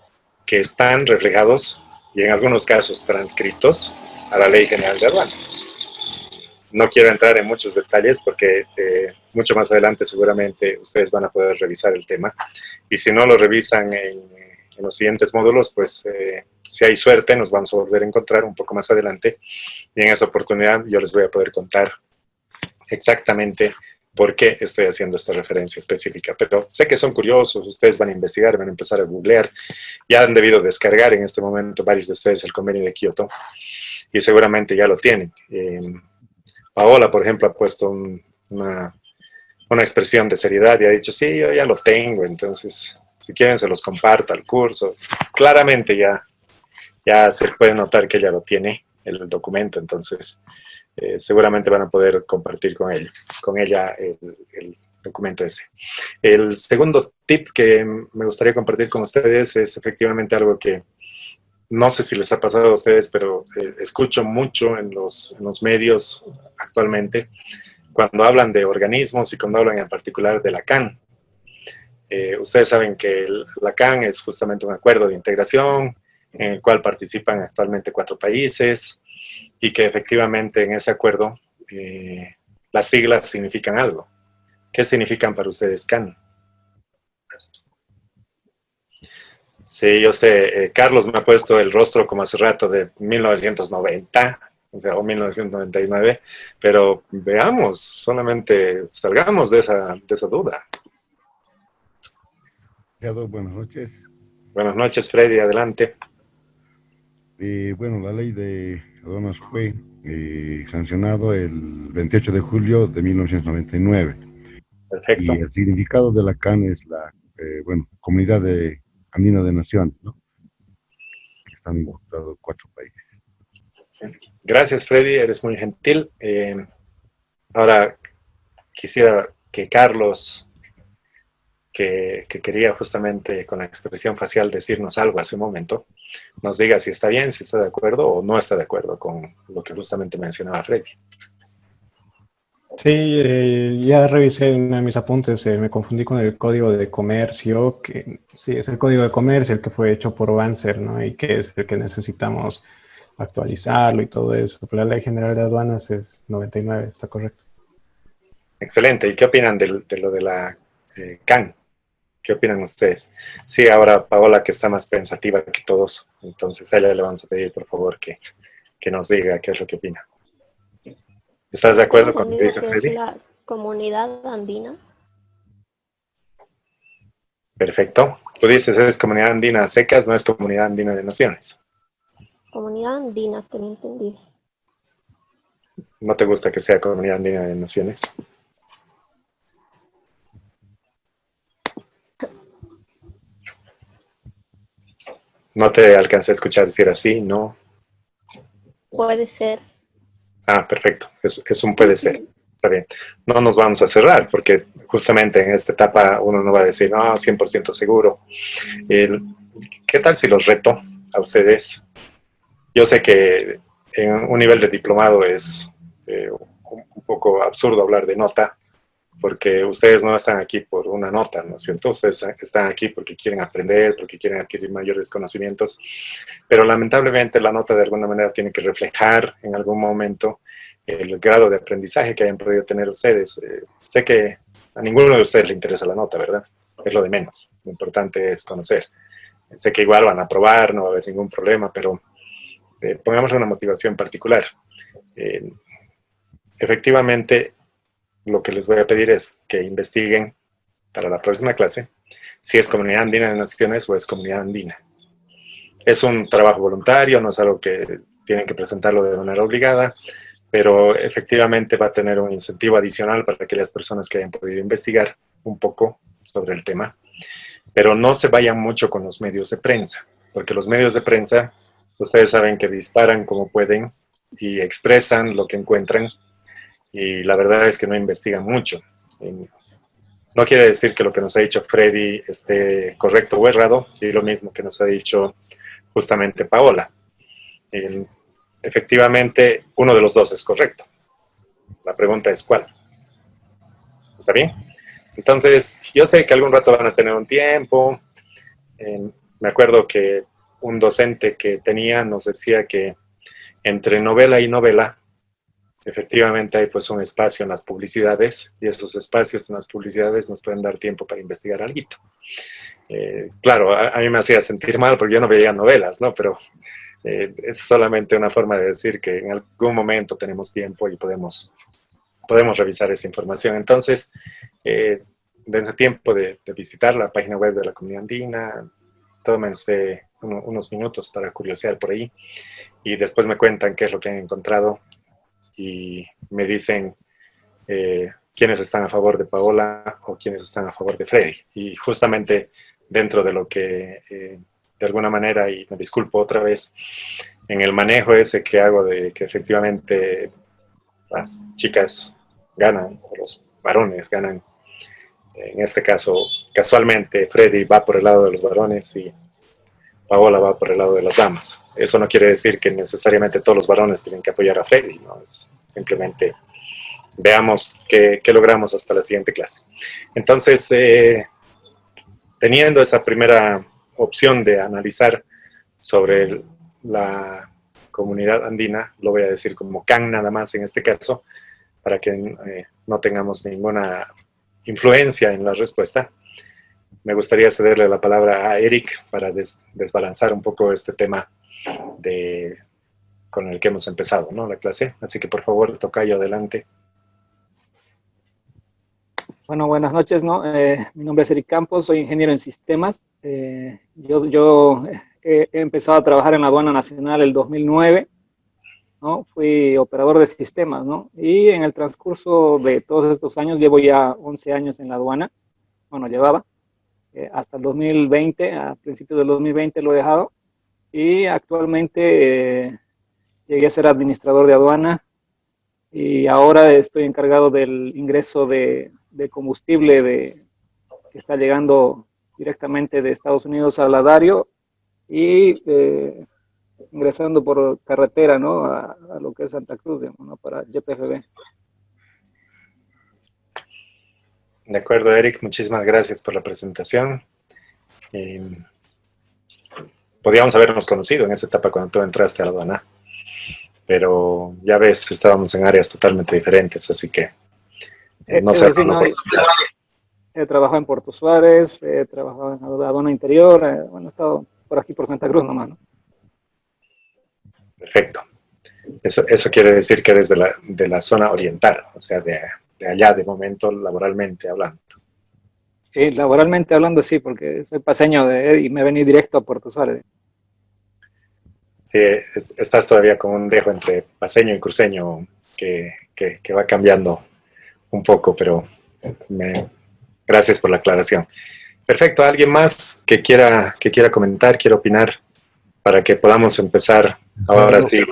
que están reflejados y en algunos casos transcritos a la Ley General de Aduanas. No quiero entrar en muchos detalles porque mucho más adelante seguramente ustedes van a poder revisar el tema. Y si no lo revisan en los siguientes módulos, pues si hay suerte nos vamos a volver a encontrar un poco más adelante. Y en esa oportunidad yo les voy a poder contar exactamente por qué estoy haciendo esta referencia específica. Pero sé que son curiosos, ustedes van a investigar, van a empezar a googlear. Ya han debido descargar en este momento varios de ustedes el convenio de Kioto y seguramente ya lo tienen. Paola, por ejemplo, ha puesto una expresión de seriedad y ha dicho, sí, yo ya lo tengo, entonces, si quieren se los comparto al curso. Claramente ya se puede notar que ella lo tiene, el documento, entonces seguramente van a poder compartir con ella el documento ese. El segundo tip que me gustaría compartir con ustedes es efectivamente algo que no sé si les ha pasado a ustedes, pero escucho mucho en los medios actualmente cuando hablan de organismos y cuando hablan en particular de la CAN. Ustedes saben que la CAN es justamente un acuerdo de integración en el cual participan actualmente 4 países y que efectivamente en ese acuerdo las siglas significan algo. ¿Qué significan para ustedes CAN? Sí, yo sé, Carlos me ha puesto el rostro como hace rato de 1990, o sea, o 1999, pero veamos, solamente salgamos de esa duda. Buenas noches. Buenas noches, Freddy, adelante. Bueno, la ley de aduanas fue sancionado el 28 de julio de 1999. Perfecto. Y el significado de la CAN es la, Comunidad Andina de Naciones, ¿no? Están involucrados 4 países. Gracias, Freddy, eres muy gentil. Ahora quisiera que Carlos, que quería justamente con la expresión facial decirnos algo hace un momento, nos diga si está bien, si está de acuerdo o no está de acuerdo con lo que justamente mencionaba Freddy. Sí, ya revisé en mis apuntes, me confundí con el código de comercio, que sí, es el código de comercio el que fue hecho por Banzer, ¿no? Y que es el que necesitamos actualizarlo y todo eso. Pero la Ley General de Aduanas es 99, está correcto. Excelente. ¿Y qué opinan de lo de la CAN? ¿Qué opinan ustedes? Sí, ahora Paola, que está más pensativa que todos, entonces a ella le vamos a pedir, por favor, que nos diga qué es lo que opina. ¿Estás de acuerdo con lo que dice Freddy? Es la Comunidad Andina. Perfecto. Tú dices, es Comunidad Andina secas, no es Comunidad Andina de Naciones. Comunidad Andina, tenía entendido. ¿No te gusta que sea Comunidad Andina de Naciones? No te alcancé a escuchar si era así, no. Puede ser. Ah, perfecto. Es un puede ser. Está bien. No nos vamos a cerrar porque justamente en esta etapa uno no va a decir, no, 100% seguro. ¿Qué tal si los reto a ustedes? Yo sé que en un nivel de diplomado es un poco absurdo hablar de nota, porque ustedes no están aquí por una nota, ¿no es cierto? Ustedes están aquí porque quieren aprender, porque quieren adquirir mayores conocimientos, pero lamentablemente la nota de alguna manera tiene que reflejar en algún momento el grado de aprendizaje que hayan podido tener ustedes. Sé que a ninguno de ustedes le interesa la nota, ¿verdad? Es lo de menos. Lo importante es conocer. Sé que igual van a aprobar, no va a haber ningún problema, pero pongámosle una motivación particular. Efectivamente, lo que les voy a pedir es que investiguen para la próxima clase si es Comunidad Andina de Naciones o es Comunidad Andina. Es un trabajo voluntario, no es algo que tienen que presentarlo de manera obligada, pero efectivamente va a tener un incentivo adicional para aquellas personas que hayan podido investigar un poco sobre el tema. Pero no se vayan mucho con los medios de prensa, porque los medios de prensa, ustedes saben que disparan como pueden y expresan lo que encuentran, y la verdad es que no investigan mucho. No quiere decir que lo que nos ha dicho Freddy esté correcto o errado, y lo mismo que nos ha dicho justamente Paola. Efectivamente, uno de los dos es correcto. La pregunta es ¿cuál? ¿Está bien? Entonces, yo sé que algún rato van a tener un tiempo. Me acuerdo que un docente que tenía nos decía que entre novela y novela, efectivamente hay pues un espacio en las publicidades, y esos espacios en las publicidades nos pueden dar tiempo para investigar algo. Claro, a mí me hacía sentir mal porque yo no veía novelas, ¿no? Pero es solamente una forma de decir que en algún momento tenemos tiempo y podemos revisar esa información. Entonces, dense tiempo de visitar la página web de la Comunidad Andina, tómense unos minutos para curiosear por ahí, y después me cuentan qué es lo que han encontrado, y me dicen quiénes están a favor de Paola o quiénes están a favor de Freddy. Y justamente dentro de lo que, de alguna manera, y me disculpo otra vez, en el manejo ese que hago de que efectivamente las chicas ganan, o los varones ganan, en este caso, casualmente, Freddy va por el lado de los varones y Paola va por el lado de las damas. Eso no quiere decir que necesariamente todos los varones tienen que apoyar a Freddy, ¿no? Es simplemente veamos qué logramos hasta la siguiente clase. Entonces, teniendo esa primera opción de analizar sobre la comunidad andina, lo voy a decir como CAN nada más en este caso, para que no tengamos ninguna influencia en la respuesta. Me gustaría cederle la palabra a Eric para desbalanzar un poco este tema con el que hemos empezado, ¿no? La clase. Así que por favor, tocayo, adelante. Bueno, buenas noches, ¿no? Mi nombre es Eric Campos, soy ingeniero en sistemas. Yo he empezado a trabajar en la Aduana Nacional el 2009, ¿no? Fui operador de sistemas, ¿no? Y en el transcurso de todos estos años, llevo ya 11 años en la aduana, bueno, llevaba, hasta el 2020, a principios del 2020 lo he dejado, y actualmente llegué a ser administrador de aduana, y ahora estoy encargado del ingreso de combustible que está llegando directamente de Estados Unidos a Ladario, y ingresando por carretera, ¿no? a lo que es Santa Cruz, digamos, ¿no? Para YPFB. De acuerdo, Eric, muchísimas gracias por la presentación. Podíamos habernos conocido en esa etapa cuando tú entraste a la aduana, pero ya ves, estábamos en áreas totalmente diferentes, así que no sé. Sí, no, he trabajado en Puerto Suárez, he trabajado en la aduana interior, bueno, he estado por aquí por Santa Cruz nomás, ¿no? Perfecto. Eso quiere decir que eres de la zona oriental, o sea, de allá de momento, laboralmente hablando. Sí, laboralmente hablando sí, porque soy paseño y me vení directo a Puerto Suárez. Sí, estás todavía con un dejo entre paseño y cruceño que va cambiando un poco, pero gracias por la aclaración. Perfecto, ¿alguien más que quiera comentar, quiera opinar para que podamos empezar? Ahora sí,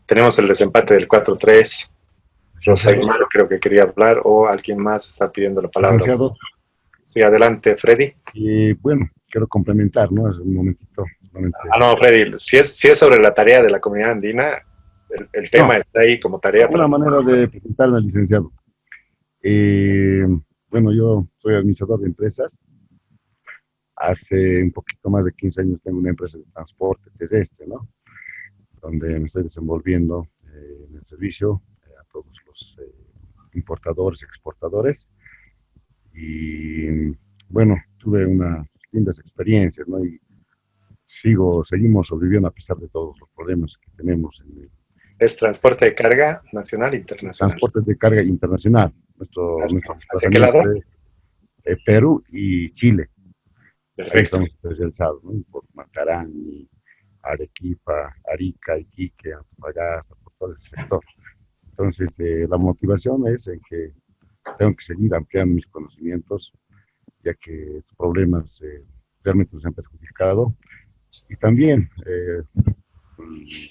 tenemos el desempate del 4-3. Rosa Aguilar creo que quería hablar, o alguien más está pidiendo la palabra. Sí, adelante, Freddy. Bueno, quiero complementar, ¿no? Es un momentito. No, Freddy, si es sobre la tarea de la comunidad andina, el tema está ahí como tarea. Una manera de presentarme al licenciado. bueno, yo soy administrador de empresas. Hace un poquito más de 15 años tengo una empresa de transporte terrestre, ¿no? Donde me estoy desenvolviendo en el servicio a todos los importadores, exportadores. Y bueno, tuve unas lindas experiencias, ¿no? Y seguimos sobreviviendo a pesar de todos los problemas que tenemos en el ¿Es transporte de carga nacional e internacional? transporte de carga internacional. Nuestro ¿Hacia qué lado? desplazamiento es Perú y Chile. Ahí Perfecto. estamos especializados, ¿no? Por Macarani, Arequipa, Arica, Iquique, Antofagasta, por todo ese sector. Entonces, la motivación es en que tengo que seguir ampliando mis conocimientos, ya que estos problemas realmente nos han perjudicado. Y también,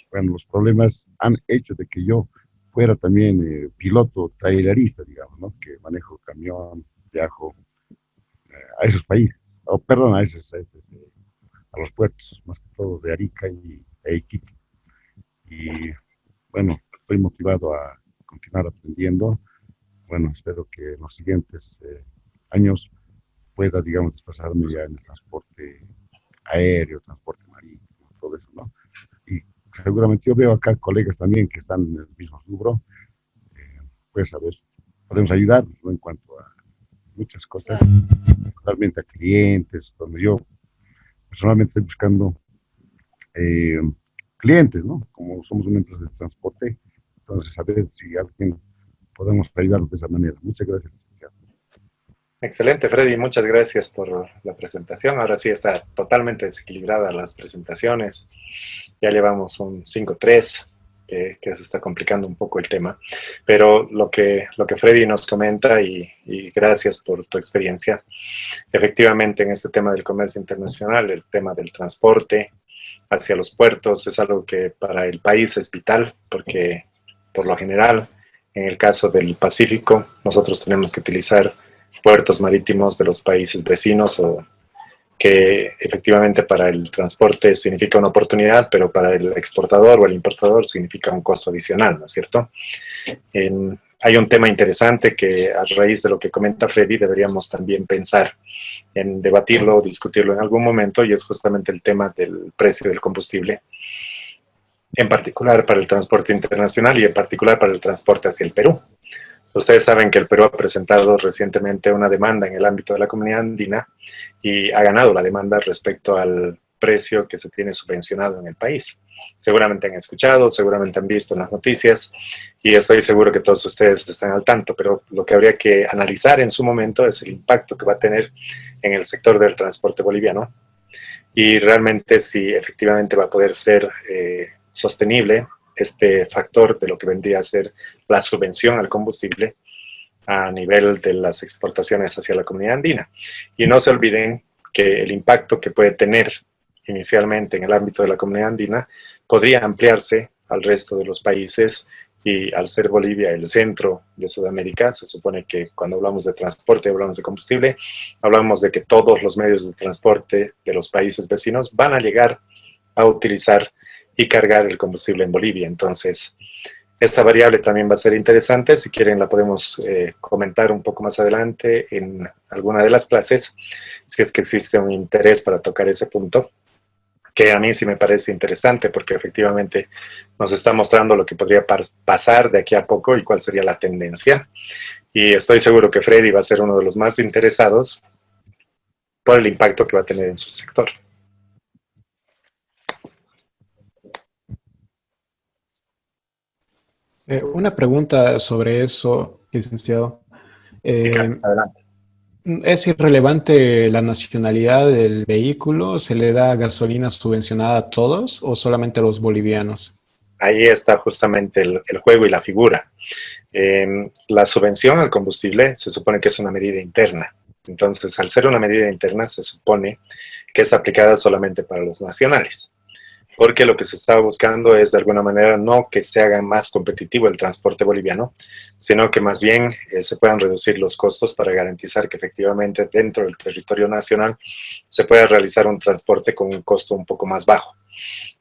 bueno, los problemas han hecho de que yo fuera también piloto trailerista, digamos, ¿no? Que manejo camión, viajo a esos países, perdón, a los puertos, más que todo de Arica e Iquique. Y bueno, estoy motivado a continuar aprendiendo. Bueno, espero que en los siguientes años pueda, digamos, desplazarme ya en el transporte aéreo, transporte marítimo, todo eso, ¿no? Y seguramente yo veo acá colegas también que están en el mismo rubro, pues a ver, podemos ayudar, ¿no? En cuanto a muchas cosas, realmente a clientes, donde yo personalmente estoy buscando clientes, ¿no? Como somos una empresa de transporte, entonces a ver si alguien podemos ayudarlos de esa manera. Muchas gracias. Excelente, Freddy. Muchas gracias por la presentación. Ahora sí está totalmente desequilibrada las presentaciones. Ya llevamos un 5-3, que se está complicando un poco el tema. Pero lo que Freddy nos comenta, y gracias por tu experiencia, efectivamente en este tema del comercio internacional, el tema del transporte hacia los puertos es algo que para el país es vital, porque por lo general, en el caso del Pacífico, nosotros tenemos que utilizar puertos marítimos de los países vecinos, o que efectivamente para el transporte significa una oportunidad, pero para el exportador o el importador significa un costo adicional, ¿no es cierto? Hay un tema interesante que a raíz de lo que comenta Freddy deberíamos también pensar en debatirlo o discutirlo en algún momento, y es justamente el tema del precio del combustible, en particular para el transporte internacional y en particular para el transporte hacia el Perú. Ustedes saben que el Perú ha presentado recientemente una demanda en el ámbito de la Comunidad Andina y ha ganado la demanda respecto al precio que se tiene subvencionado en el país. Seguramente han escuchado, seguramente han visto en las noticias, y estoy seguro que todos ustedes están al tanto, pero lo que habría que analizar en su momento es el impacto que va a tener en el sector del transporte boliviano, y realmente si efectivamente va a poder ser sostenible este factor de lo que vendría a ser la subvención al combustible a nivel de las exportaciones hacia la Comunidad Andina. Y no se olviden que el impacto que puede tener inicialmente en el ámbito de la Comunidad Andina podría ampliarse al resto de los países, y al ser Bolivia el centro de Sudamérica, se supone que cuando hablamos de transporte, hablamos de combustible, hablamos de que todos los medios de transporte de los países vecinos van a llegar a utilizar y cargar el combustible en Bolivia. Entonces, esta variable también va a ser interesante. Si quieren la podemos comentar un poco más adelante en alguna de las clases, si es que existe un interés para tocar ese punto, que a mí sí me parece interesante, porque efectivamente nos está mostrando lo que podría pasar de aquí a poco y cuál sería la tendencia. Y estoy seguro que Freddy va a ser uno de los más interesados por el impacto que va a tener en su sector. Una pregunta sobre eso, licenciado. Adelante. ¿Es irrelevante la nacionalidad del vehículo? ¿Se le da gasolina subvencionada a todos o solamente a los bolivianos? Ahí está justamente el juego y la figura. La subvención al combustible se supone que es una medida interna. Entonces, al ser una medida interna, se supone que es aplicada solamente para los nacionales, porque lo que se está buscando es de alguna manera no que se haga más competitivo el transporte boliviano, sino que más bien se puedan reducir los costos para garantizar que efectivamente dentro del territorio nacional se pueda realizar un transporte con un costo un poco más bajo.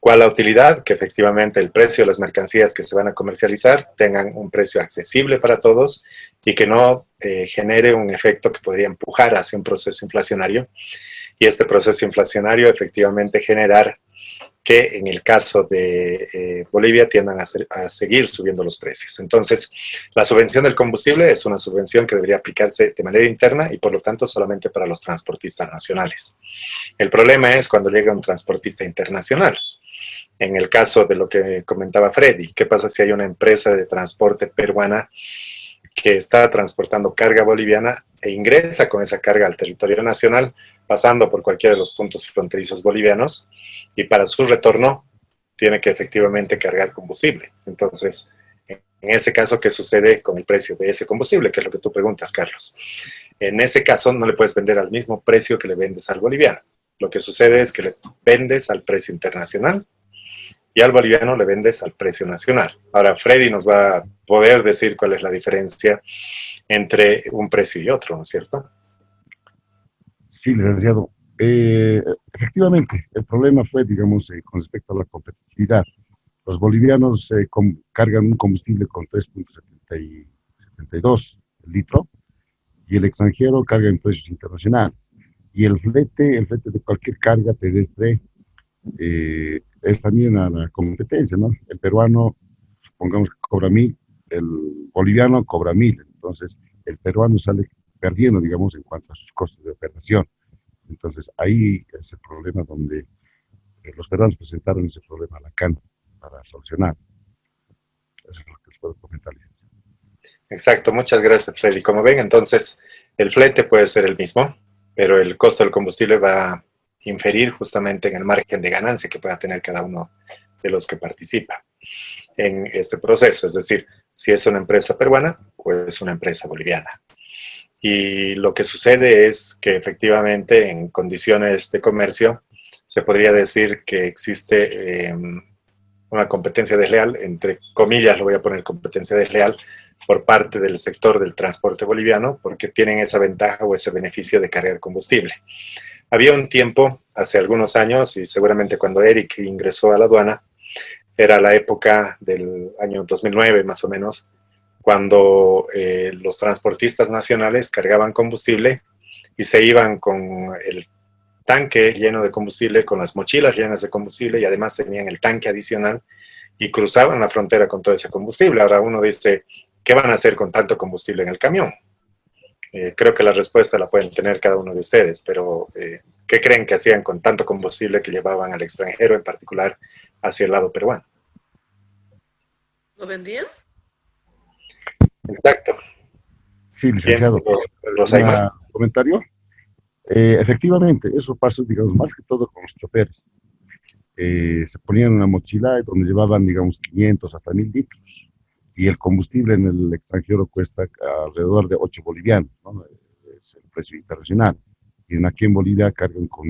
¿Cuál la utilidad? Que efectivamente el precio de las mercancías que se van a comercializar tengan un precio accesible para todos y que no genere un efecto que podría empujar hacia un proceso inflacionario. Y este proceso inflacionario efectivamente generar que en el caso de Bolivia tiendan a seguir subiendo los precios. Entonces, la subvención del combustible es una subvención que debería aplicarse de manera interna y por lo tanto solamente para los transportistas nacionales. El problema es cuando llega un transportista internacional. En el caso de lo que comentaba Freddy, ¿qué pasa si hay una empresa de transporte peruana que está transportando carga boliviana e ingresa con esa carga al territorio nacional, pasando por cualquiera de los puntos fronterizos bolivianos, y para su retorno tiene que efectivamente cargar combustible? Entonces, en ese caso, ¿qué sucede con el precio de ese combustible? Que es lo que tú preguntas, Carlos. En ese caso, no le puedes vender al mismo precio que le vendes al boliviano. Lo que sucede es que le vendes al precio internacional y al boliviano le vendes al precio nacional. Ahora, Freddy nos va a poder decir cuál es la diferencia entre un precio y otro, ¿no es cierto? Sí, licenciado. Efectivamente, el problema fue, digamos, con respecto a la competitividad. Los bolivianos cargan un combustible con 3.72 el litro y el extranjero carga en precios internacionales. Y el flete de cualquier carga terrestre es también a la competencia, ¿no? El peruano, supongamos que cobra 1.000, el boliviano cobra 1.000, entonces el peruano sale perdiendo, digamos, en cuanto a sus costos de operación. Entonces ahí es el problema donde los peruanos presentaron ese problema a la CAN para solucionar. Eso es lo que les puedo comentar. Exacto, muchas gracias, Freddy. Como ven, entonces, el flete puede ser el mismo, pero el costo del combustible va a inferir justamente en el margen de ganancia que pueda tener cada uno de los que participa en este proceso. Es decir, si es una empresa peruana o es una empresa boliviana. Y lo que sucede es que efectivamente en condiciones de comercio se podría decir que existe una competencia desleal, entre comillas lo voy a poner competencia desleal, por parte del sector del transporte boliviano, porque tienen esa ventaja o ese beneficio de cargar combustible. Había un tiempo, hace algunos años, y seguramente cuando Eric ingresó a la aduana, era la época del año 2009 más o menos, cuando los transportistas nacionales cargaban combustible y se iban con el tanque lleno de combustible, con las mochilas llenas de combustible, y además tenían el tanque adicional y cruzaban la frontera con todo ese combustible. Ahora uno dice, ¿qué van a hacer con tanto combustible en el camión? Creo que la respuesta la pueden tener cada uno de ustedes, pero ¿qué creen que hacían con tanto combustible que llevaban al extranjero, en particular hacia el lado peruano? ¿Lo vendían? Exacto. Sí, licenciado. ¿Rosaymar? ¿Comentario? Efectivamente, eso pasó, digamos, más que todo con los choferes. Se ponían una mochila donde llevaban, digamos, 500 hasta 1.000 litros. Y el combustible en el extranjero cuesta alrededor de 8 bolivianos, ¿no? Es el precio internacional. Y aquí en Bolivia cargan con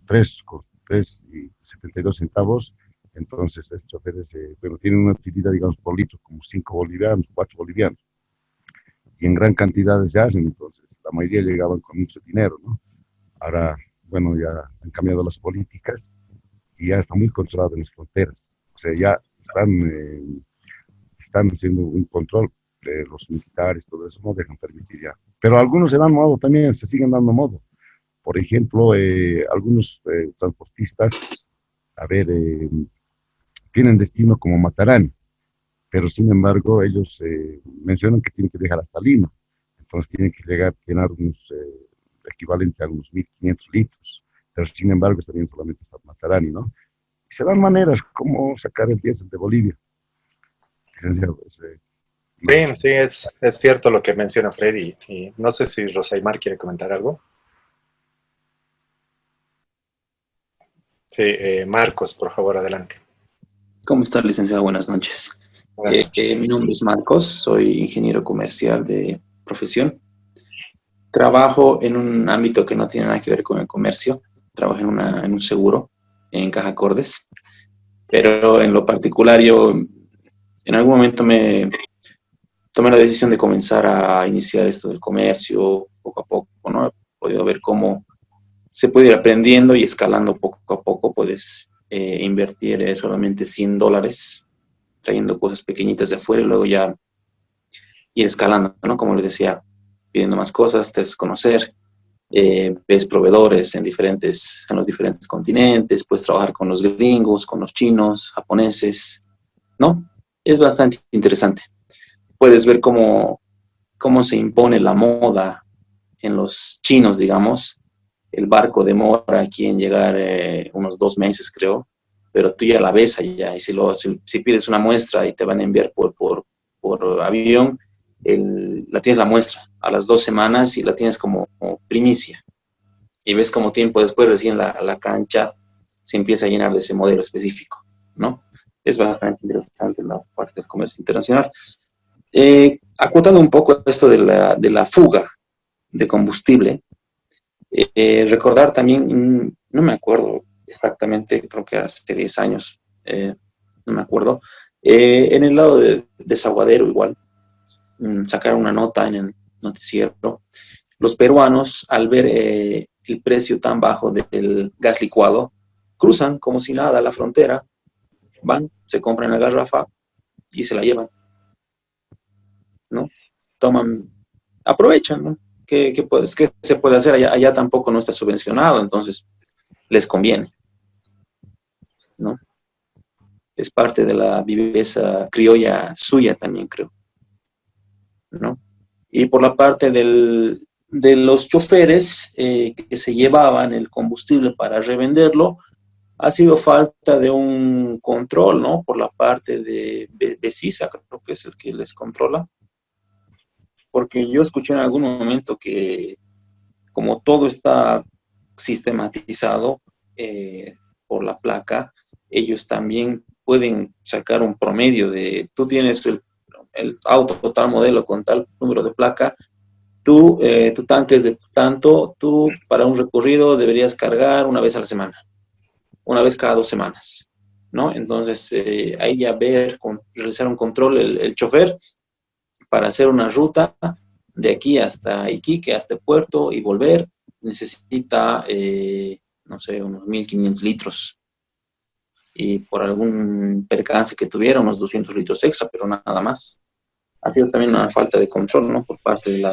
3,72 centavos. Entonces, estos choferes bueno, tienen una utilidad, digamos, por litro, como 5 bolivianos, 4 bolivianos. Y en gran cantidad se hacen, entonces, la mayoría llegaban con mucho dinero, ¿no? Ahora, bueno, ya han cambiado las políticas y ya está muy controlado en las fronteras. O sea, ya están haciendo un control de los militares, todo eso, no dejan permitir ya. Pero algunos se dan modo también, se siguen dando modo. Por ejemplo, algunos transportistas, tienen destino como Matarán, pero sin embargo ellos mencionan que tienen que dejar hasta Lima, entonces tienen que llenar unos equivalente a unos 1.500 litros, pero sin embargo están bien solamente hasta Matarani, ¿no? Y se dan maneras como sacar el diésel de Bolivia. Sí, es cierto lo que menciona Freddy, y no sé si Rosaymar quiere comentar algo. Sí, Marcos, por favor, adelante. ¿Cómo está, licenciado? Buenas noches. Mi nombre es Marcos, soy ingeniero comercial de profesión. Trabajo en un ámbito que no tiene nada que ver con el comercio. Trabajo en un seguro, en Caja Cordes. Pero en lo particular yo en algún momento me tomé la decisión de comenzar a iniciar esto del comercio poco a poco, ¿no? He podido ver cómo se puede ir aprendiendo y escalando poco a poco, puedes invertir solamente $100 trayendo cosas pequeñitas de afuera y luego ya ir escalando, ¿no? Como les decía, pidiendo más cosas, te haces conocer, ves proveedores en los diferentes continentes, puedes trabajar con los gringos, con los chinos, japoneses, ¿no? Es bastante interesante. Puedes ver cómo se impone la moda en los chinos, digamos. El barco demora aquí en llegar unos 2 meses, creo, pero tú ya la ves allá, y si pides una muestra y te van a enviar por avión, la tienes la muestra a las 2 semanas y la tienes como primicia. Y ves como tiempo después recién la cancha se empieza a llenar de ese modelo específico, ¿no? Es bastante interesante la parte del comercio internacional. Acotando un poco esto de la fuga de combustible, recordar también, no me acuerdo exactamente, creo que hace 10 años, no me acuerdo, en el lado de Desaguadero igual, sacaron una nota en el noticiero. Los peruanos, al ver el precio tan bajo del gas licuado, cruzan como si nada la frontera, van, se compran la garrafa y se la llevan, ¿no? Aprovechan, ¿no? ¿Qué se puede hacer? Allá tampoco no está subvencionado, entonces les conviene, ¿no? Es parte de la viveza criolla suya también, creo, ¿no? Y por la parte de los choferes que se llevaban el combustible para revenderlo, ha sido falta de un control, ¿no? Por la parte de BESISA, creo que es el que les controla. Porque yo escuché en algún momento que como todo está sistematizado por la placa, ellos también pueden sacar un promedio de, tú tienes el auto tal modelo con tal número de placa, tu tanque es de tanto, tú para un recorrido deberías cargar una vez a la semana, una vez cada 2 semanas, ¿no? Entonces ahí ya realizar un control el chofer para hacer una ruta de aquí hasta Iquique, hasta el puerto y volver, necesita, no sé, unos 1.500 litros. Y por algún percance que tuviera, unos 200 litros extra, pero nada más. Ha sido también una falta de control, ¿no? Por parte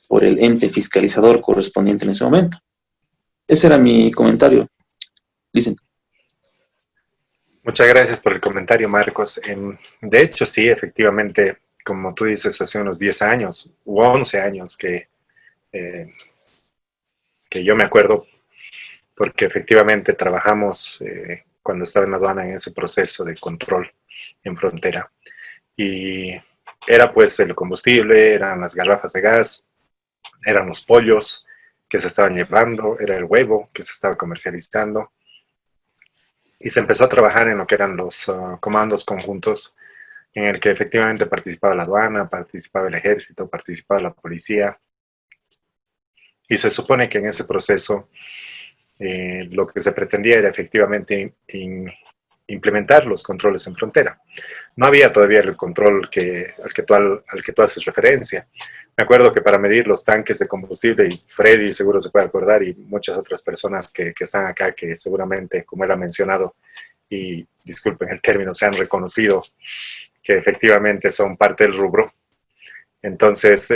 por el ente fiscalizador correspondiente en ese momento. Ese era mi comentario. Dicen. Muchas gracias por el comentario, Marcos. De hecho, sí, efectivamente, como tú dices, hace unos 10 años u 11 años que yo me acuerdo, porque efectivamente trabajamos cuando estaba en la aduana en ese proceso de control en frontera. Y era pues el combustible, eran las garrafas de gas, eran los pollos que se estaban llevando, era el huevo que se estaba comercializando. Y se empezó a trabajar en lo que eran los comandos conjuntos, en el que efectivamente participaba la aduana, participaba el ejército, participaba la policía. Y se supone que en ese proceso lo que se pretendía era efectivamente implementar los controles en frontera. No había todavía el control al que tú haces referencia. Me acuerdo que para medir los tanques de combustible, y Freddy seguro se puede acordar, y muchas otras personas que están acá, que seguramente, como él ha mencionado, y disculpen el término, se han reconocido que efectivamente son parte del rubro. Entonces,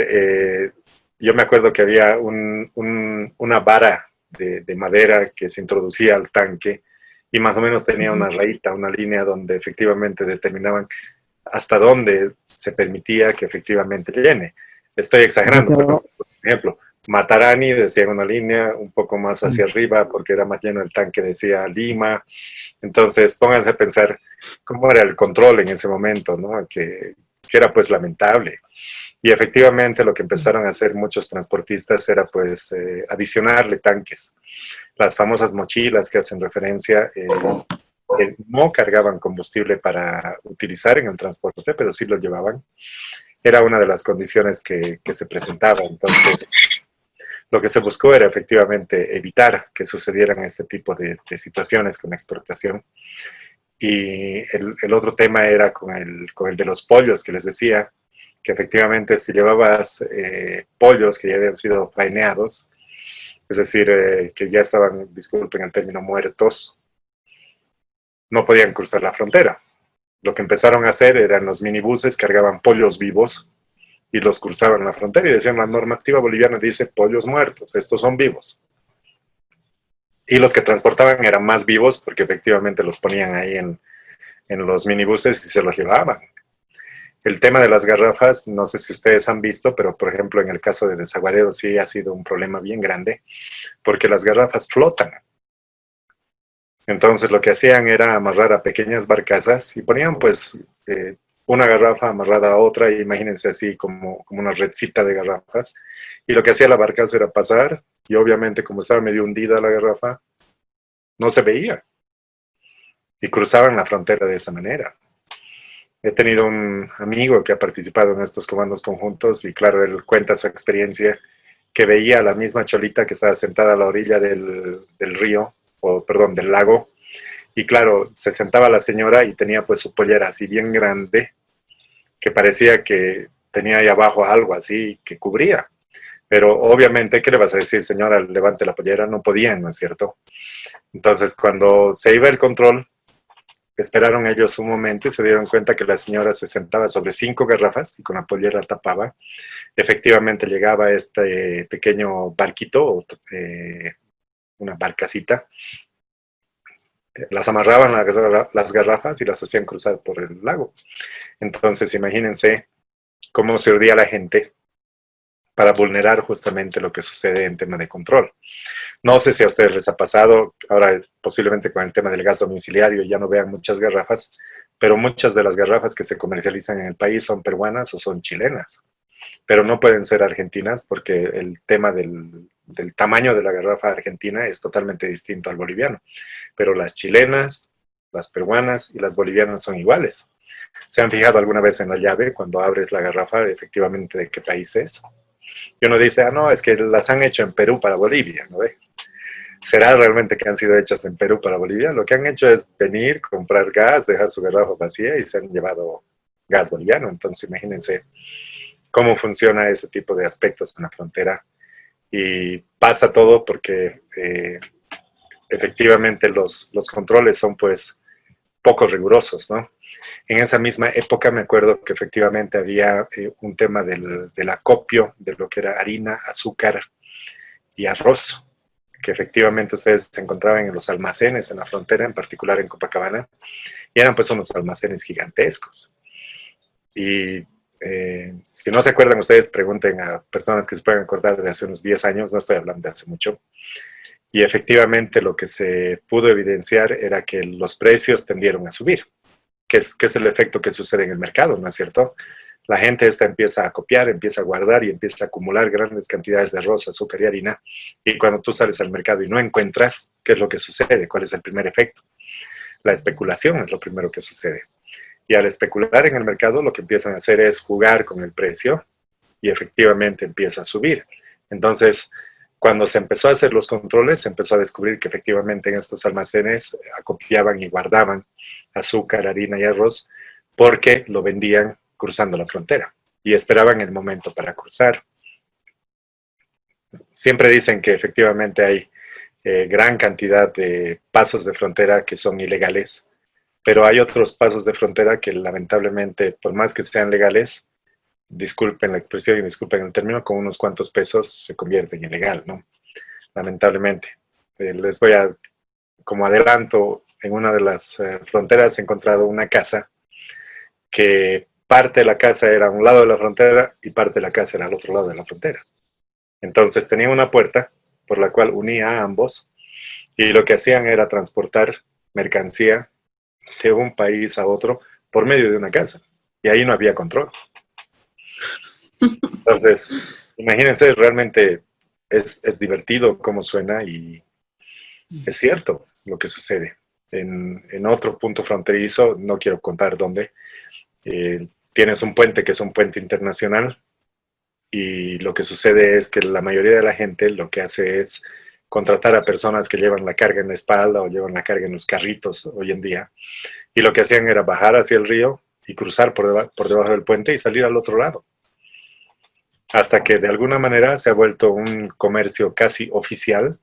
yo me acuerdo que había una vara de madera que se introducía al tanque y más o menos tenía una rayita, una línea donde efectivamente determinaban hasta dónde se permitía que efectivamente llene. Estoy exagerando, pero por ejemplo, Matarani decía una línea un poco más hacia arriba porque era más lleno el tanque, decía Lima. Entonces, pónganse a pensar cómo era el control en ese momento, ¿no? Que era pues lamentable. Y efectivamente lo que empezaron a hacer muchos transportistas era pues adicionarle tanques. Las famosas mochilas que hacen referencia no cargaban combustible para utilizar en el transporte, pero sí lo llevaban. Era una de las condiciones que se presentaba. Entonces, lo que se buscó era efectivamente evitar que sucedieran este tipo de situaciones con exportación. Y el otro tema era con el de los pollos, que les decía que efectivamente si llevabas pollos que ya habían sido faineados, es decir, que ya estaban, disculpen el término, muertos, no podían cruzar la frontera. Lo que empezaron a hacer eran los minibuses, cargaban pollos vivos y los cruzaban la frontera y decían, la normativa boliviana dice pollos muertos, estos son vivos. Y los que transportaban eran más vivos porque efectivamente los ponían ahí en los minibuses y se los llevaban. El tema de las garrafas, no sé si ustedes han visto, pero por ejemplo en el caso de Desaguadero sí ha sido un problema bien grande porque las garrafas flotan. Entonces lo que hacían era amarrar a pequeñas barcazas y ponían pues una garrafa amarrada a otra, y imagínense así como una redcita de garrafas. Y lo que hacía la barcaza era pasar y obviamente como estaba medio hundida la garrafa, no se veía. Y cruzaban la frontera de esa manera. He tenido un amigo que ha participado en estos comandos conjuntos y claro, él cuenta su experiencia que veía a la misma cholita que estaba sentada a la orilla del río, o perdón, del lago, y claro, se sentaba la señora y tenía pues su pollera así bien grande, que parecía que tenía ahí abajo algo así que cubría. Pero obviamente, ¿qué le vas a decir, señora? Levante la pollera, no podían, ¿no es cierto? Entonces, cuando se iba el control, esperaron ellos un momento y se dieron cuenta que la señora se sentaba sobre 5 garrafas y con la pollera tapaba. Efectivamente llegaba este pequeño barquito, una barcacita, las amarraban las garrafas y las hacían cruzar por el lago. Entonces, imagínense cómo se urdía la gente para vulnerar justamente lo que sucede en tema de control. No sé si a ustedes les ha pasado, ahora posiblemente con el tema del gas domiciliario ya no vean muchas garrafas, pero muchas de las garrafas que se comercializan en el país son peruanas o son chilenas, pero no pueden ser argentinas porque el tema del tamaño de la garrafa argentina es totalmente distinto al boliviano, pero las chilenas, las peruanas y las bolivianas son iguales. ¿Se han fijado alguna vez en la llave cuando abres la garrafa efectivamente de qué país es? Y uno dice, no, es que las han hecho en Perú para Bolivia, ¿no ve? ¿Será realmente que han sido hechas en Perú para Bolivia? Lo que han hecho es venir, comprar gas, dejar su garrafa vacía y se han llevado gas boliviano. Entonces imagínense cómo funciona ese tipo de aspectos en la frontera. Y pasa todo porque efectivamente los controles son pues poco rigurosos, ¿no? En esa misma época me acuerdo que efectivamente había un tema del acopio de lo que era harina, azúcar y arroz, que efectivamente ustedes se encontraban en los almacenes en la frontera, en particular en Copacabana, y eran pues unos almacenes gigantescos. Y si no se acuerdan ustedes, pregunten a personas que se puedan acordar de hace unos 10 años, no estoy hablando de hace mucho, y efectivamente lo que se pudo evidenciar era que los precios tendieron a subir. ¿Qué es el efecto que sucede en el mercado, no es cierto? La gente empieza a copiar, empieza a guardar y empieza a acumular grandes cantidades de arroz, azúcar y harina. Y cuando tú sales al mercado y no encuentras, ¿qué es lo que sucede? ¿Cuál es el primer efecto? La especulación es lo primero que sucede. Y al especular en el mercado, lo que empiezan a hacer es jugar con el precio y efectivamente empieza a subir. Entonces, cuando se empezó a hacer los controles, se empezó a descubrir que efectivamente en estos almacenes acopiaban y guardaban azúcar, harina y arroz porque lo vendían cruzando la frontera y esperaban el momento para cruzar. Siempre dicen que efectivamente hay gran cantidad de pasos de frontera que son ilegales, pero hay otros pasos de frontera que lamentablemente, por más que sean legales, disculpen la expresión y disculpen el término, con unos cuantos pesos se convierte en ilegal, ¿no? Lamentablemente. Les voy a, como adelanto, en una de las fronteras he encontrado una casa que parte de la casa era a un lado de la frontera y parte de la casa era al otro lado de la frontera. Entonces tenía una puerta por la cual unía a ambos y lo que hacían era transportar mercancía de un país a otro por medio de una casa. Y ahí no había control. Entonces, imagínense, realmente es divertido cómo suena y es cierto lo que sucede. En otro punto fronterizo, no quiero contar dónde, tienes un puente que es un puente internacional y lo que sucede es que la mayoría de la gente lo que hace es contratar a personas que llevan la carga en la espalda o llevan la carga en los carritos hoy en día. Y lo que hacían era bajar hacia el río y cruzar por debajo del puente y salir al otro lado. hasta que de alguna manera se ha vuelto un comercio casi oficial,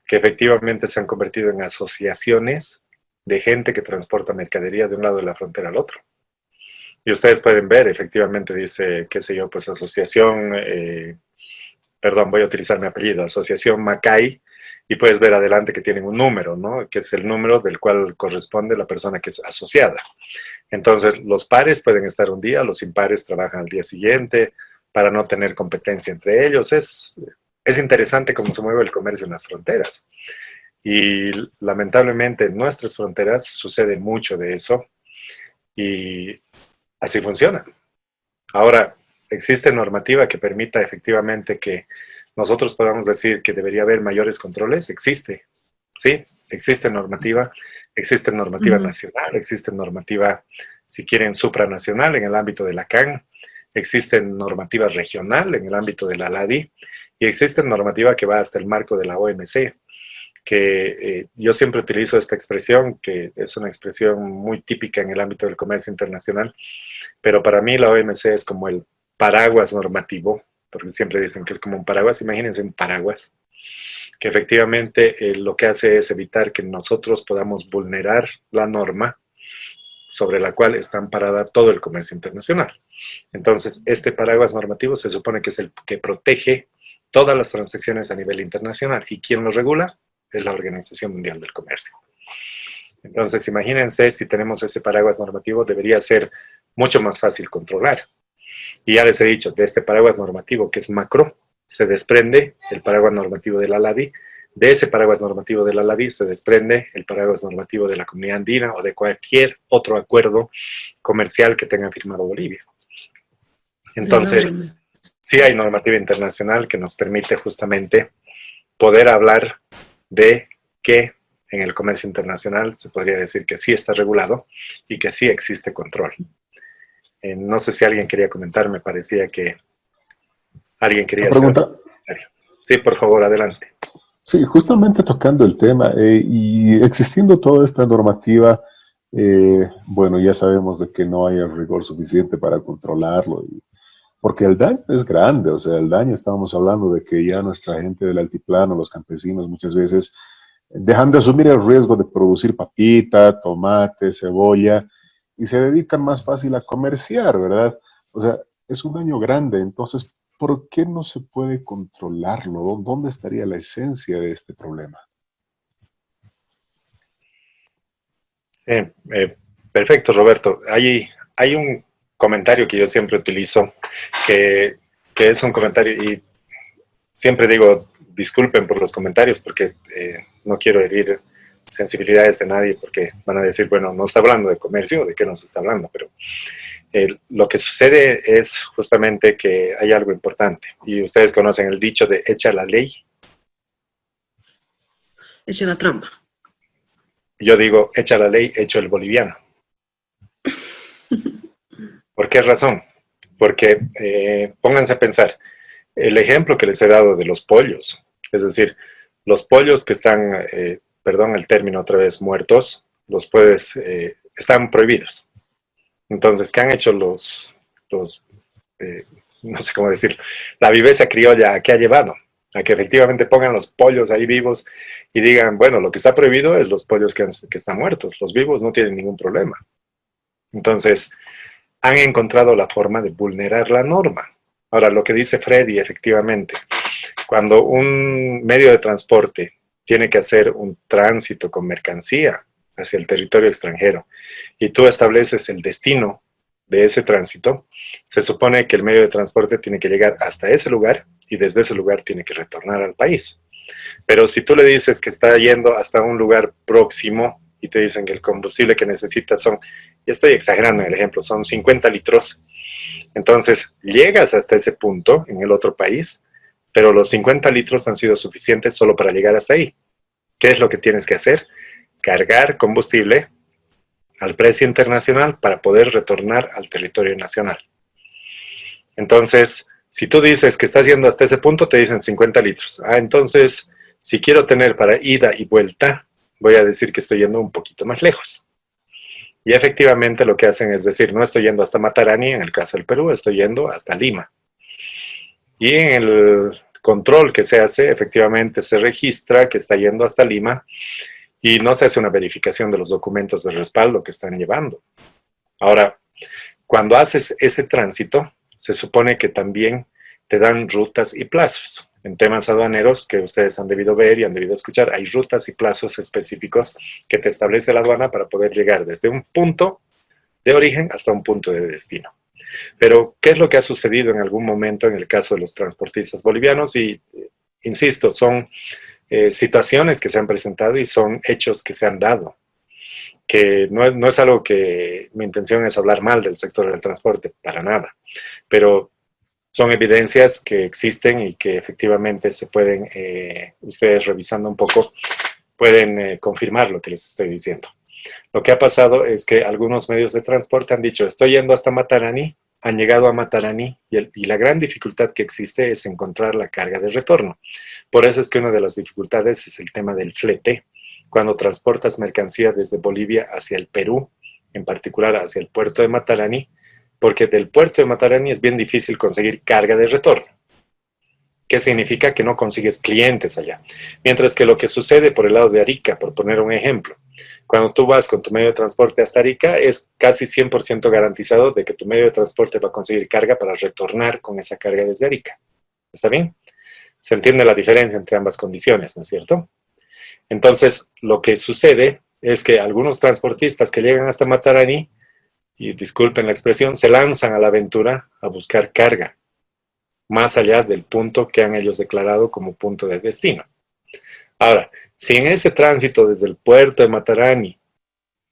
que efectivamente se han convertido en asociaciones de gente que transporta mercadería de un lado de la frontera al otro. Y ustedes pueden ver, efectivamente dice, qué sé yo, pues asociación, perdón, voy a utilizar mi apellido, asociación Macay, y puedes ver adelante que tienen un número, ¿no? Que es el número del cual corresponde la persona que es asociada. Entonces, los pares pueden estar un día, los impares trabajan al día siguiente para no tener competencia entre ellos. Es interesante cómo se mueve el comercio en las fronteras. Y lamentablemente en nuestras fronteras sucede mucho de eso y así funciona. Ahora, ¿existe normativa que permita efectivamente que nosotros podamos decir que debería haber mayores controles? Existe, sí, existe normativa nacional, existe normativa, si quieren, supranacional en el ámbito de la CAN, existe normativa regional en el ámbito de la LADI y existe normativa que va hasta el marco de la OMC, que yo siempre utilizo esta expresión, que es una expresión muy típica en el ámbito del comercio internacional, pero para mí la OMC es como el paraguas normativo, porque siempre dicen que es como un paraguas. Imagínense un paraguas, que efectivamente lo que hace es evitar que nosotros podamos vulnerar la norma sobre la cual está amparada todo el comercio internacional. Entonces, este paraguas normativo se supone que es el que protege todas las transacciones a nivel internacional. ¿Y quién lo regula? Es la Organización Mundial del Comercio. Entonces, imagínense, si tenemos ese paraguas normativo, debería ser mucho más fácil controlar. Y ya les he dicho, de este paraguas normativo que es macro, se desprende el paraguas normativo de la LADI. De ese paraguas normativo de la LADI se desprende el paraguas normativo de la Comunidad Andina o de cualquier otro acuerdo comercial que tenga firmado Bolivia. Entonces, sí hay normativa internacional que nos permite justamente poder hablar de que en el comercio internacional se podría decir que sí está regulado y que sí existe control. No sé si alguien quería comentar, me parecía que alguien quería hacer un comentario. Sí, por favor, adelante. Sí, justamente tocando el tema y existiendo toda esta normativa, bueno, ya sabemos de que no hay el rigor suficiente para controlarlo, porque el daño es grande, o sea, el daño, estábamos hablando de que ya nuestra gente del altiplano, los campesinos, muchas veces dejan de asumir el riesgo de producir papita, tomate, cebolla, y se dedican más fácil a comerciar, ¿verdad? O sea, es un daño grande, entonces, ¿por qué no se puede controlarlo? ¿Dónde estaría la esencia de este problema? Perfecto, Roberto. Hay un comentario que yo siempre utilizo, que es un comentario, y siempre digo, disculpen por los comentarios, porque no quiero herir sensibilidades de nadie, porque van a decir, bueno, no está hablando de comercio, ¿de qué nos está hablando? Pero lo que sucede es justamente que hay algo importante, y ustedes conocen el dicho de echa la ley. Echa la trampa. Yo digo, echa la ley, hecho el boliviano. ¿Por qué razón? Porque pónganse a pensar, el ejemplo que les he dado de los pollos, es decir, los pollos que están, perdón el término otra vez, muertos, están prohibidos. Entonces, ¿qué han hecho no sé cómo decir, la viveza criolla, ¿a qué ha llevado? A que efectivamente pongan los pollos ahí vivos y digan, bueno, lo que está prohibido es los pollos que están muertos, los vivos no tienen ningún problema. Entonces, han encontrado la forma de vulnerar la norma. Ahora, lo que dice Freddy, efectivamente, cuando un medio de transporte tiene que hacer un tránsito con mercancía hacia el territorio extranjero y tú estableces el destino de ese tránsito, se supone que el medio de transporte tiene que llegar hasta ese lugar y desde ese lugar tiene que retornar al país. Pero si tú le dices que está yendo hasta un lugar próximo y te dicen que el combustible que necesitas son, y estoy exagerando en el ejemplo, son 50 litros, entonces llegas hasta ese punto en el otro país, pero los 50 litros han sido suficientes solo para llegar hasta ahí. ¿Qué es lo que tienes que hacer? Cargar combustible al precio internacional para poder retornar al territorio nacional. Entonces, si tú dices que estás yendo hasta ese punto, te dicen 50 litros. Entonces, si quiero tener para ida y vuelta, voy a decir que estoy yendo un poquito más lejos. Y efectivamente lo que hacen es decir, no estoy yendo hasta Matarani, en el caso del Perú, estoy yendo hasta Lima. Y en el control que se hace, efectivamente se registra que está yendo hasta Lima y no se hace una verificación de los documentos de respaldo que están llevando. Ahora, cuando haces ese tránsito, se supone que también te dan rutas y plazos. En temas aduaneros que ustedes han debido ver y han debido escuchar, hay rutas y plazos específicos que te establece la aduana para poder llegar desde un punto de origen hasta un punto de destino. Pero, ¿qué es lo que ha sucedido en algún momento en el caso de los transportistas bolivianos? Y, insisto, son situaciones que se han presentado y son hechos que se han dado. Que no es algo que mi intención es hablar mal del sector del transporte, para nada. Pero son evidencias que existen y que efectivamente se pueden, ustedes revisando un poco, pueden confirmar lo que les estoy diciendo. Lo que ha pasado es que algunos medios de transporte han dicho, estoy yendo hasta Matarani, han llegado a Matarani y la gran dificultad que existe es encontrar la carga de retorno. Por eso es que una de las dificultades es el tema del flete. Cuando transportas mercancía desde Bolivia hacia el Perú, en particular hacia el puerto de Matarani, porque del puerto de Matarani es bien difícil conseguir carga de retorno. ¿Qué significa? Que no consigues clientes allá. Mientras que lo que sucede por el lado de Arica, por poner un ejemplo, cuando tú vas con tu medio de transporte hasta Arica, es casi 100% garantizado de que tu medio de transporte va a conseguir carga para retornar con esa carga desde Arica. ¿Está bien? Se entiende la diferencia entre ambas condiciones, ¿no es cierto? Entonces, lo que sucede es que algunos transportistas que llegan hasta Matarani, y disculpen la expresión, se lanzan a la aventura a buscar carga, más allá del punto que han ellos declarado como punto de destino. Ahora, si en ese tránsito desde el puerto de Matarani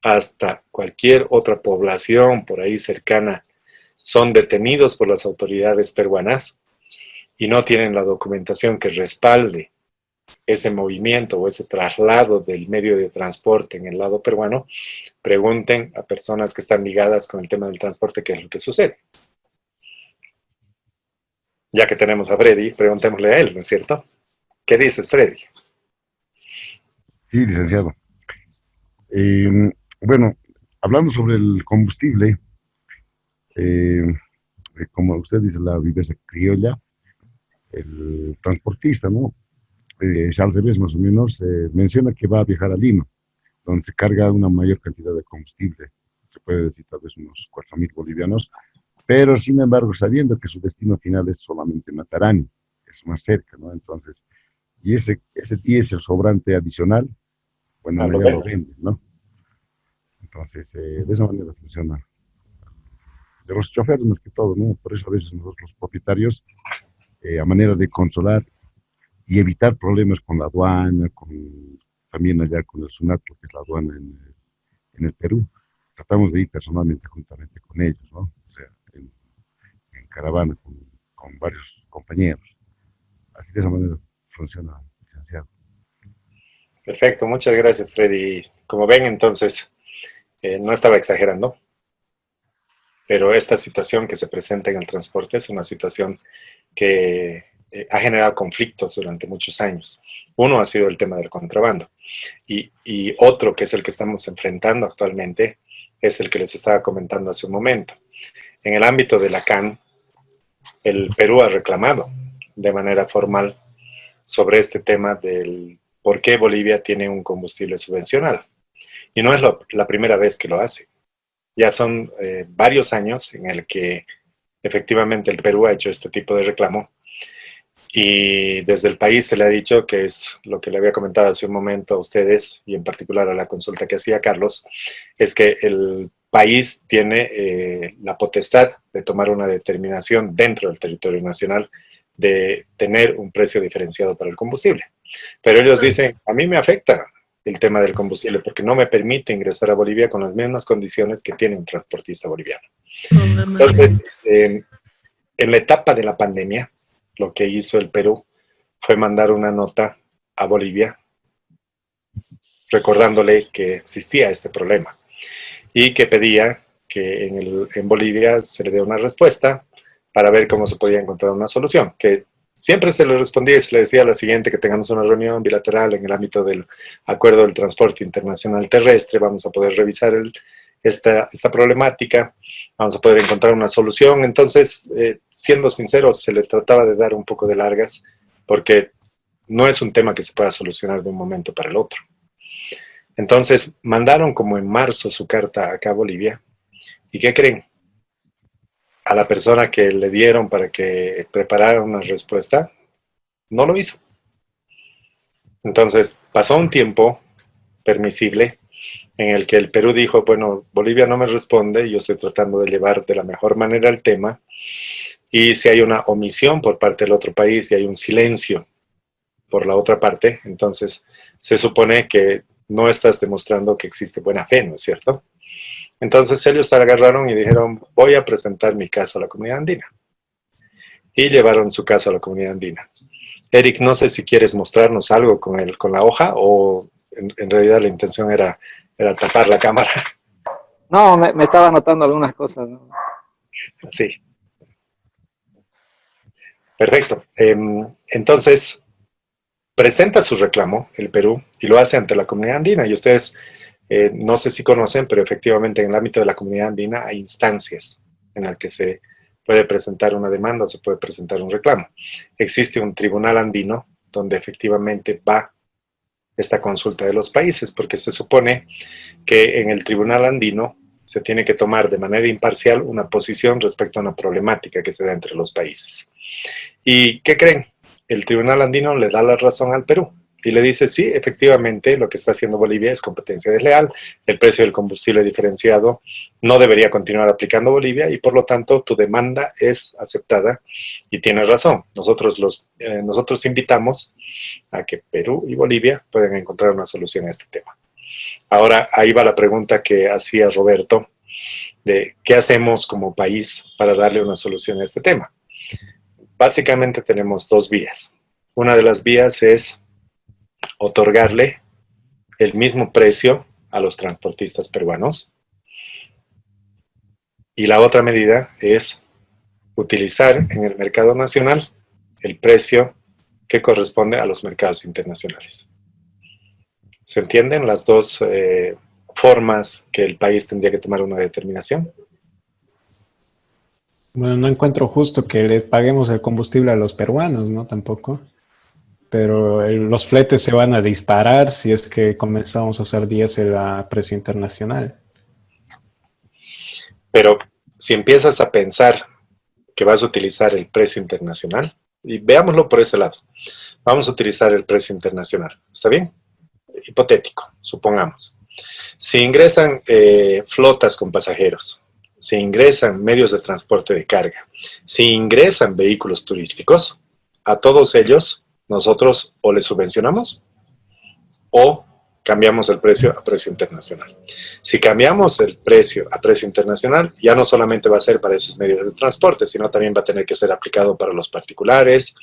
hasta cualquier otra población por ahí cercana son detenidos por las autoridades peruanas y no tienen la documentación que respalde ese movimiento o ese traslado del medio de transporte en el lado peruano, pregunten a personas que están ligadas con el tema del transporte qué es lo que sucede. Ya que tenemos a Freddy, preguntémosle a él, ¿no es cierto? ¿Qué dices, Freddy? Sí, licenciado. Bueno, hablando sobre el combustible, como usted dice, la viveza criolla, el transportista, ¿no? Es al revés, más o menos, menciona que va a viajar a Lima, donde se carga una mayor cantidad de combustible, se puede decir tal vez unos 4.000 bolivianos, pero sin embargo, sabiendo que su destino final es solamente Matarani, que es más cerca, ¿no? Entonces, y ese diésel sobrante adicional, bueno, ya lo venden, ¿no? Entonces, de esa manera funciona. De los choferes más que todo, ¿no? Por eso a veces nosotros los propietarios, a manera de consolar y evitar problemas con la aduana, también allá con el SUNAT, que es la aduana en el Perú, tratamos de ir personalmente juntamente con ellos, ¿no? O sea, en caravana con varios compañeros. Así de esa manera funciona, licenciado. Perfecto, muchas gracias, Freddy. Como ven, entonces, no estaba exagerando, pero esta situación que se presenta en el transporte es una situación que ha generado conflictos durante muchos años. Uno ha sido el tema del contrabando y otro, que es el que estamos enfrentando actualmente, es el que les estaba comentando hace un momento. En el ámbito de la CAN, el Perú ha reclamado de manera formal sobre este tema del por qué Bolivia tiene un combustible subvencionado. Y no es la primera vez que lo hace. Ya son varios años en el que efectivamente el Perú ha hecho este tipo de reclamo. Y desde el país se le ha dicho, que es lo que le había comentado hace un momento a ustedes, y en particular a la consulta que hacía Carlos, es que el país tiene la potestad de tomar una determinación dentro del territorio nacional de tener un precio diferenciado para el combustible. Pero ellos dicen, a mí me afecta el tema del combustible porque no me permite ingresar a Bolivia con las mismas condiciones que tiene un transportista boliviano. Entonces, en la etapa de la pandemia, lo que hizo el Perú fue mandar una nota a Bolivia recordándole que existía este problema y que pedía que en Bolivia se le dé una respuesta para ver cómo se podía encontrar una solución, que siempre se le respondía y se le decía a la siguiente que tengamos una reunión bilateral en el ámbito del Acuerdo del Transporte Internacional Terrestre, vamos a poder revisar esta problemática, vamos a poder encontrar una solución. Entonces, siendo sinceros, se le trataba de dar un poco de largas, porque no es un tema que se pueda solucionar de un momento para el otro. Entonces, mandaron como en marzo su carta acá a Bolivia. ¿Y qué creen? A la persona que le dieron para que preparara una respuesta, no lo hizo. Entonces, pasó un tiempo permisible en el que el Perú dijo, bueno, Bolivia no me responde, yo estoy tratando de llevar de la mejor manera el tema, y si hay una omisión por parte del otro país y hay un silencio por la otra parte, entonces se supone que no estás demostrando que existe buena fe, ¿no es cierto? Entonces ellos se agarraron y dijeron, voy a presentar mi caso a la comunidad andina. Y llevaron su caso a la comunidad andina. Eric, no sé si quieres mostrarnos algo con la hoja, o en realidad la intención era tapar la cámara. No, me estaba anotando algunas cosas, ¿no? Sí. Perfecto. Entonces, presenta su reclamo, el Perú, y lo hace ante la comunidad andina. Y ustedes, no sé si conocen, pero efectivamente en el ámbito de la comunidad andina hay instancias en las que se puede presentar una demanda o se puede presentar un reclamo. Existe un tribunal andino donde efectivamente va esta consulta de los países, porque se supone que en el tribunal andino se tiene que tomar de manera imparcial una posición respecto a una problemática que se da entre los países. ¿Y qué creen? El tribunal andino le da la razón al Perú y le dice, sí, efectivamente, lo que está haciendo Bolivia es competencia desleal, el precio del combustible diferenciado no debería continuar aplicando Bolivia y por lo tanto tu demanda es aceptada y tienes razón. Nosotros invitamos a que Perú y Bolivia puedan encontrar una solución a este tema. Ahora, ahí va la pregunta que hacía Roberto, de qué hacemos como país para darle una solución a este tema. Básicamente tenemos dos vías. Una de las vías es otorgarle el mismo precio a los transportistas peruanos. Y la otra medida es utilizar en el mercado nacional el precio que corresponde a los mercados internacionales. ¿Se entienden las dos formas que el país tendría que tomar una determinación? Bueno, no encuentro justo que les paguemos el combustible a los peruanos, ¿no? Tampoco. Pero los fletes se van a disparar si es que comenzamos a usar diésel a precio internacional. Pero si empiezas a pensar que vas a utilizar el precio internacional, y veámoslo por ese lado, vamos a utilizar el precio internacional, ¿está bien? Hipotético, supongamos. Si ingresan flotas con pasajeros, si ingresan medios de transporte de carga, si ingresan vehículos turísticos, a todos ellos nosotros o les subvencionamos o cambiamos el precio a precio internacional. Si cambiamos el precio a precio internacional, ya no solamente va a ser para esos medios de transporte, sino también va a tener que ser aplicado para los particulares,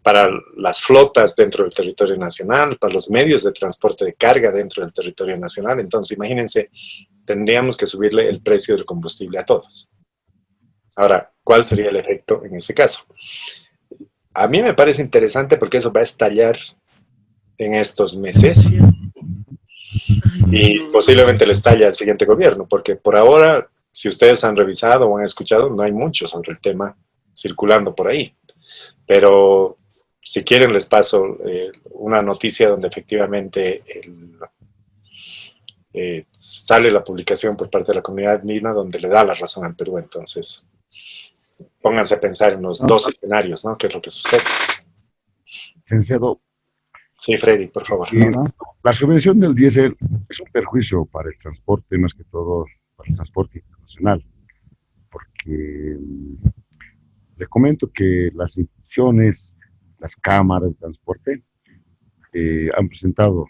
para las flotas dentro del territorio nacional, para los medios de transporte de carga dentro del territorio nacional. Entonces, imagínense, tendríamos que subirle el precio del combustible a todos. Ahora, ¿cuál sería el efecto en ese caso? A mí me parece interesante porque eso va a estallar en estos meses y posiblemente le estalla al siguiente gobierno, porque por ahora, si ustedes han revisado o han escuchado, no hay mucho sobre el tema circulando por ahí. Pero si quieren les paso una noticia donde efectivamente sale la publicación por parte de la comunidad andina donde le da la razón al Perú. Entonces, pónganse a pensar en los dos escenarios, ¿no? ¿Qué es lo que sucede? Licenciado. Sí, Freddy, por favor. La subvención del diésel es un perjuicio para el transporte, más que todo para el transporte internacional, porque le comento que las instituciones, las cámaras de transporte han presentado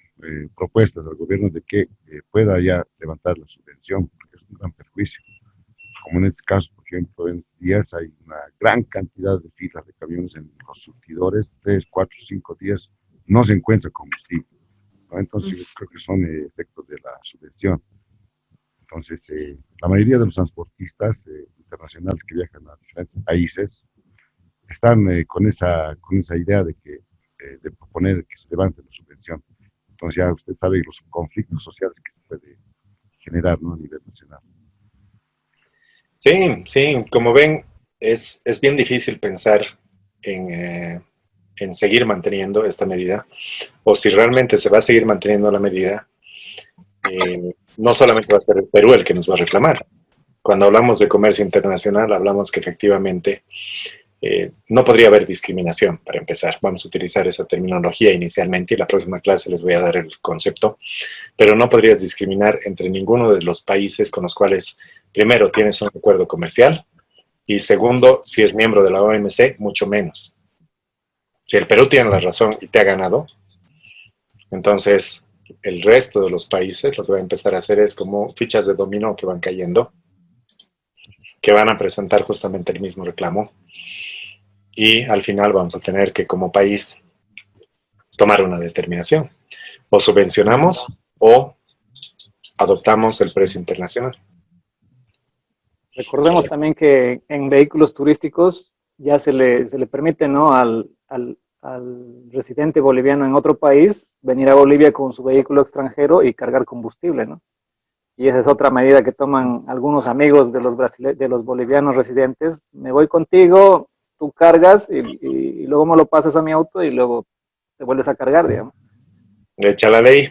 propuestas al gobierno de que pueda ya levantar la subvención, porque es un gran perjuicio. Como en este caso, por ejemplo, en estos días hay una gran cantidad de filas de camiones en los surtidores, 3, 4, 5 días no se encuentra combustible, ¿no? Entonces yo creo que son efectos de la subvención. Entonces, la mayoría de los transportistas internacionales que viajan a diferentes países están con esa idea de proponer que se levante la subvención. Entonces ya usted sabe los conflictos sociales que se puede generar, ¿no? A nivel nacional. Sí, sí, como ven, es bien difícil pensar en seguir manteniendo esta medida, o si realmente se va a seguir manteniendo la medida, no solamente va a ser el Perú el que nos va a reclamar. Cuando hablamos de comercio internacional, hablamos que efectivamente no podría haber discriminación, para empezar. Vamos a utilizar esa terminología inicialmente y la próxima clase les voy a dar el concepto, pero no podrías discriminar entre ninguno de los países con los cuales, primero, tienes un acuerdo comercial y segundo, si es miembro de la OMC, mucho menos. Si el Perú tiene la razón y te ha ganado, entonces el resto de los países lo que va a empezar a hacer es como fichas de dominó que van cayendo, que van a presentar justamente el mismo reclamo y al final vamos a tener que como país tomar una determinación. O subvencionamos o adoptamos el precio internacional. Recordemos también que en vehículos turísticos ya se le permite, ¿no?, al residente boliviano en otro país venir a Bolivia con su vehículo extranjero y cargar combustible, ¿no? Y esa es otra medida que toman algunos amigos de los bolivianos residentes. Me voy contigo, tú cargas y luego me lo pasas a mi auto y luego te vuelves a cargar, digamos. Echa la ley.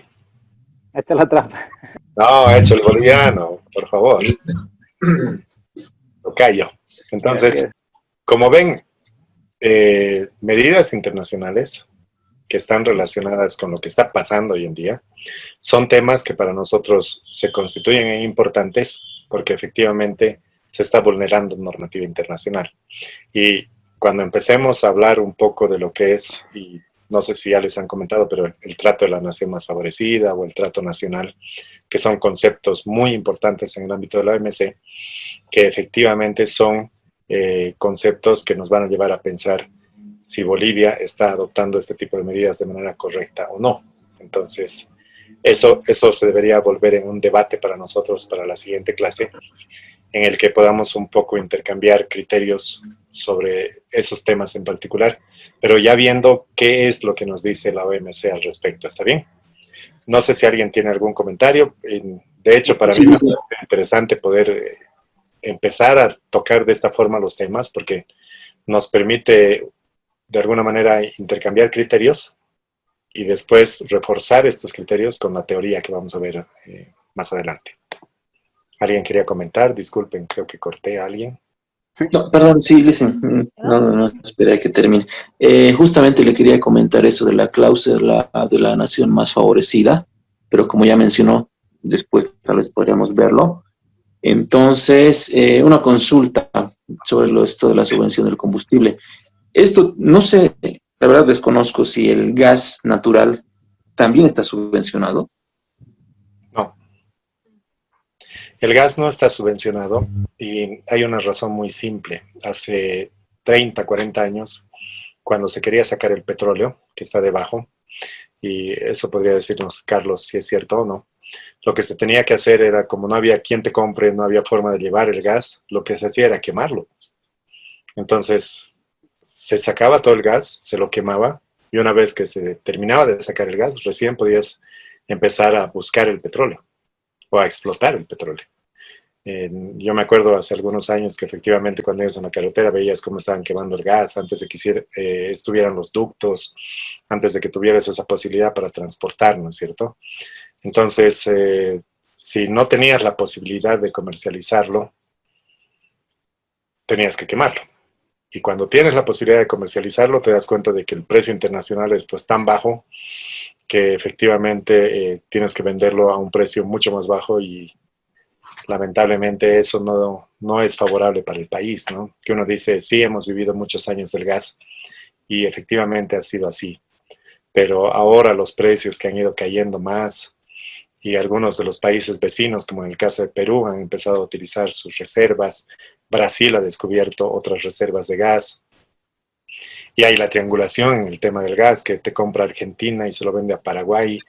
Esta es la trampa. No, hecho el boliviano, por favor. Lo callo. Entonces, como ven, medidas internacionales que están relacionadas con lo que está pasando hoy en día son temas que para nosotros se constituyen importantes porque efectivamente se está vulnerando normativa internacional. Y cuando empecemos a hablar un poco de lo que es, y no sé si ya les han comentado, pero el trato de la nación más favorecida o el trato nacional, que son conceptos muy importantes en el ámbito de la OMC, que efectivamente son conceptos que nos van a llevar a pensar si Bolivia está adoptando este tipo de medidas de manera correcta o no. Entonces, eso se debería volver en un debate para nosotros para la siguiente clase, en el que podamos un poco intercambiar criterios sobre esos temas en particular, pero ya viendo qué es lo que nos dice la OMC al respecto. ¿Está bien? No sé si alguien tiene algún comentario. De hecho, para mí me parece interesante poder empezar a tocar de esta forma los temas, porque nos permite de alguna manera intercambiar criterios y después reforzar estos criterios con la teoría que vamos a ver más adelante. ¿Alguien quería comentar? Disculpen, creo que corté a alguien. No, perdón, sí, listen. No, espera que termine. Justamente le quería comentar eso de la cláusula de la nación más favorecida, pero como ya mencionó, después tal vez podríamos verlo. Entonces, una consulta sobre esto de la subvención del combustible. Esto, no sé, la verdad desconozco si el gas natural también está subvencionado. No. El gas no está subvencionado y hay una razón muy simple. Hace 30, 40 años, cuando se quería sacar el petróleo, que está debajo, y eso podría decirnos Carlos si es cierto o no, lo que se tenía que hacer era, como no había quien te compre, no había forma de llevar el gas, lo que se hacía era quemarlo. Entonces, se sacaba todo el gas, se lo quemaba, y una vez que se terminaba de sacar el gas, recién podías empezar a buscar el petróleo o a explotar el petróleo. Yo me acuerdo hace algunos años que efectivamente cuando ibas en la carretera veías cómo estaban quemando el gas antes de que estuvieran los ductos, antes de que tuvieras esa posibilidad para transportar, ¿no es cierto? Entonces, si no tenías la posibilidad de comercializarlo, tenías que quemarlo. Y cuando tienes la posibilidad de comercializarlo, te das cuenta de que el precio internacional es pues tan bajo que efectivamente tienes que venderlo a un precio mucho más bajo y lamentablemente eso no es favorable para el país, ¿no? Que uno dice, sí, hemos vivido muchos años del gas y efectivamente ha sido así, pero ahora los precios que han ido cayendo más y algunos de los países vecinos, como en el caso de Perú, han empezado a utilizar sus reservas. Brasil ha descubierto otras reservas de gas. Y hay la triangulación en el tema del gas, que te compra Argentina y se lo vende a Paraguay,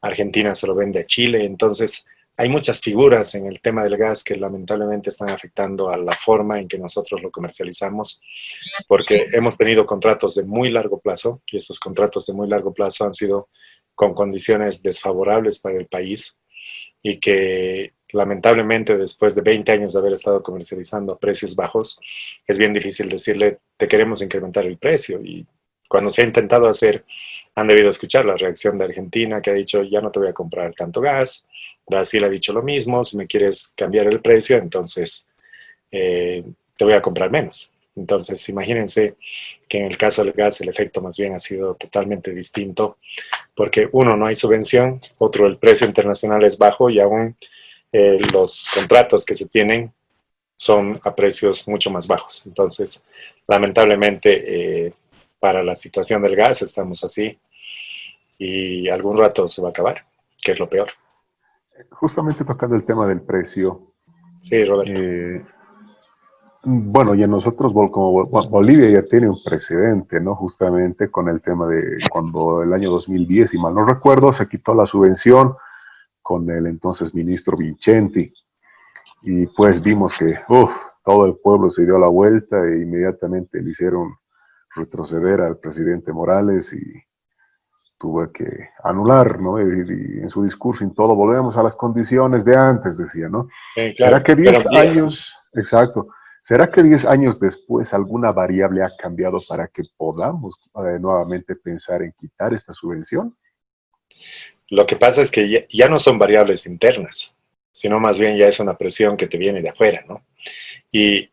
Argentina se lo vende a Chile. Entonces, hay muchas figuras en el tema del gas que lamentablemente están afectando a la forma en que nosotros lo comercializamos, porque hemos tenido contratos de muy largo plazo, y esos contratos de muy largo plazo han sido con condiciones desfavorables para el país, y que lamentablemente después de 20 años de haber estado comercializando a precios bajos, es bien difícil decirle, te queremos incrementar el precio. Y cuando se ha intentado hacer, han debido escuchar la reacción de Argentina, que ha dicho, ya no te voy a comprar tanto gas. Brasil ha dicho lo mismo, si me quieres cambiar el precio, entonces te voy a comprar menos. Entonces, imagínense que en el caso del gas el efecto más bien ha sido totalmente distinto, porque uno, no hay subvención, otro, el precio internacional es bajo y aún los contratos que se tienen son a precios mucho más bajos. Entonces, lamentablemente, para la situación del gas estamos así y algún rato se va a acabar, que es lo peor. Justamente tocando el tema del precio. Sí, Roberto. Bueno, ya nosotros, como Bolivia ya tiene un precedente, ¿no? Justamente con el tema de cuando el año 2010, si mal no recuerdo, se quitó la subvención con el entonces ministro Vincenzi. Y pues vimos que todo el pueblo se dio la vuelta e inmediatamente le hicieron retroceder al presidente Morales y tuvo que anular, ¿no? Y en su discurso en todo, volvemos a las condiciones de antes, decía, ¿no? Claro, ¿Será que 10 años, exacto, será que 10 años después alguna variable ha cambiado para que podamos nuevamente pensar en quitar esta subvención? Lo que pasa es que ya no son variables internas, sino más bien ya es una presión que te viene de afuera, ¿no? Y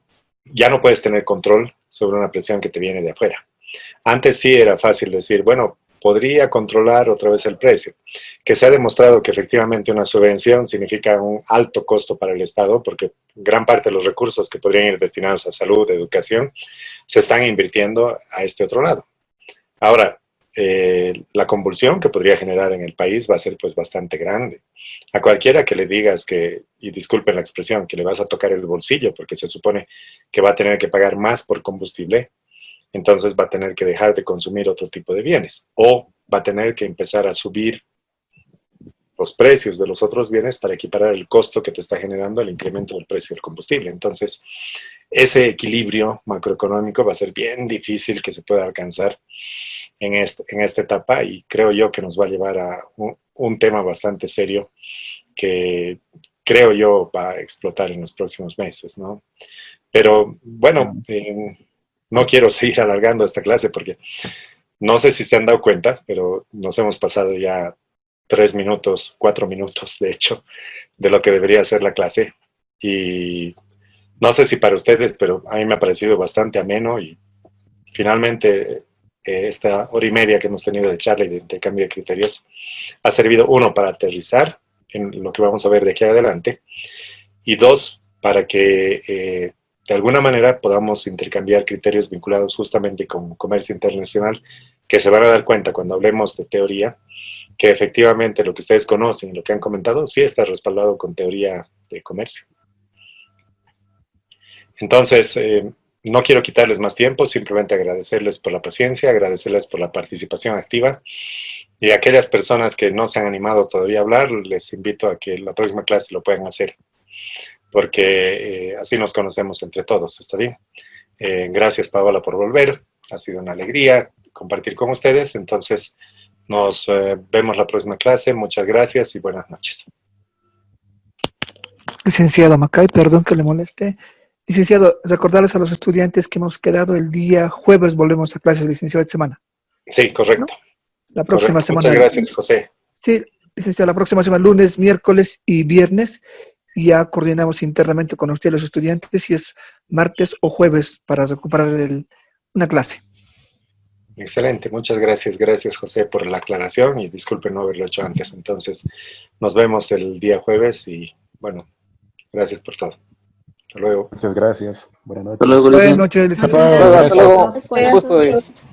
ya no puedes tener control sobre una presión que te viene de afuera. Antes sí era fácil decir, bueno, podría controlar otra vez el precio, que se ha demostrado que efectivamente una subvención significa un alto costo para el Estado, porque gran parte de los recursos que podrían ir destinados a salud, educación, se están invirtiendo a este otro lado. Ahora, la convulsión que podría generar en el país va a ser pues bastante grande. A cualquiera que le digas que, y disculpen la expresión, que le vas a tocar el bolsillo, porque se supone que va a tener que pagar más por combustible, entonces va a tener que dejar de consumir otro tipo de bienes, o va a tener que empezar a subir los precios de los otros bienes para equiparar el costo que te está generando el incremento del precio del combustible. Entonces, ese equilibrio macroeconómico va a ser bien difícil que se pueda alcanzar en esta etapa, y creo yo que nos va a llevar a un tema bastante serio que creo yo va a explotar en los próximos meses, ¿no? Pero bueno, no quiero seguir alargando esta clase porque no sé si se han dado cuenta, pero nos hemos pasado ya 3 minutos, 4 minutos, de hecho, de lo que debería ser la clase. Y no sé si para ustedes, pero a mí me ha parecido bastante ameno y finalmente esta hora y media que hemos tenido de charla y de intercambio de criterios ha servido, uno, para aterrizar en lo que vamos a ver de aquí adelante, y dos, para que de alguna manera podamos intercambiar criterios vinculados justamente con comercio internacional, que se van a dar cuenta cuando hablemos de teoría, que efectivamente lo que ustedes conocen y lo que han comentado sí está respaldado con teoría de comercio. Entonces, no quiero quitarles más tiempo, simplemente agradecerles por la paciencia, agradecerles por la participación activa, y a aquellas personas que no se han animado todavía a hablar, les invito a que la próxima clase lo puedan hacer, porque así nos conocemos entre todos, ¿está bien? Gracias, Paola, por volver, ha sido una alegría compartir con ustedes. Entonces nos vemos la próxima clase, muchas gracias y buenas noches. Licenciado Macay, perdón que le moleste. Licenciado, recordarles a los estudiantes que hemos quedado el día jueves, volvemos a clases, licenciado, de semana. Sí, correcto. ¿No? La próxima semana. Muchas gracias, José. Sí, licenciado, la próxima semana, lunes, miércoles y viernes, y ya coordinamos internamente con ustedes, los estudiantes, si es martes o jueves, para recuperar una clase. Excelente, muchas gracias. Gracias, José, por la aclaración y disculpen no haberlo hecho antes. Entonces, nos vemos el día jueves y, bueno, gracias por todo. Hasta luego. Muchas gracias. Buenas noches. Hasta luego, Buenas noches, licenciado. Hasta luego. Buenas noches.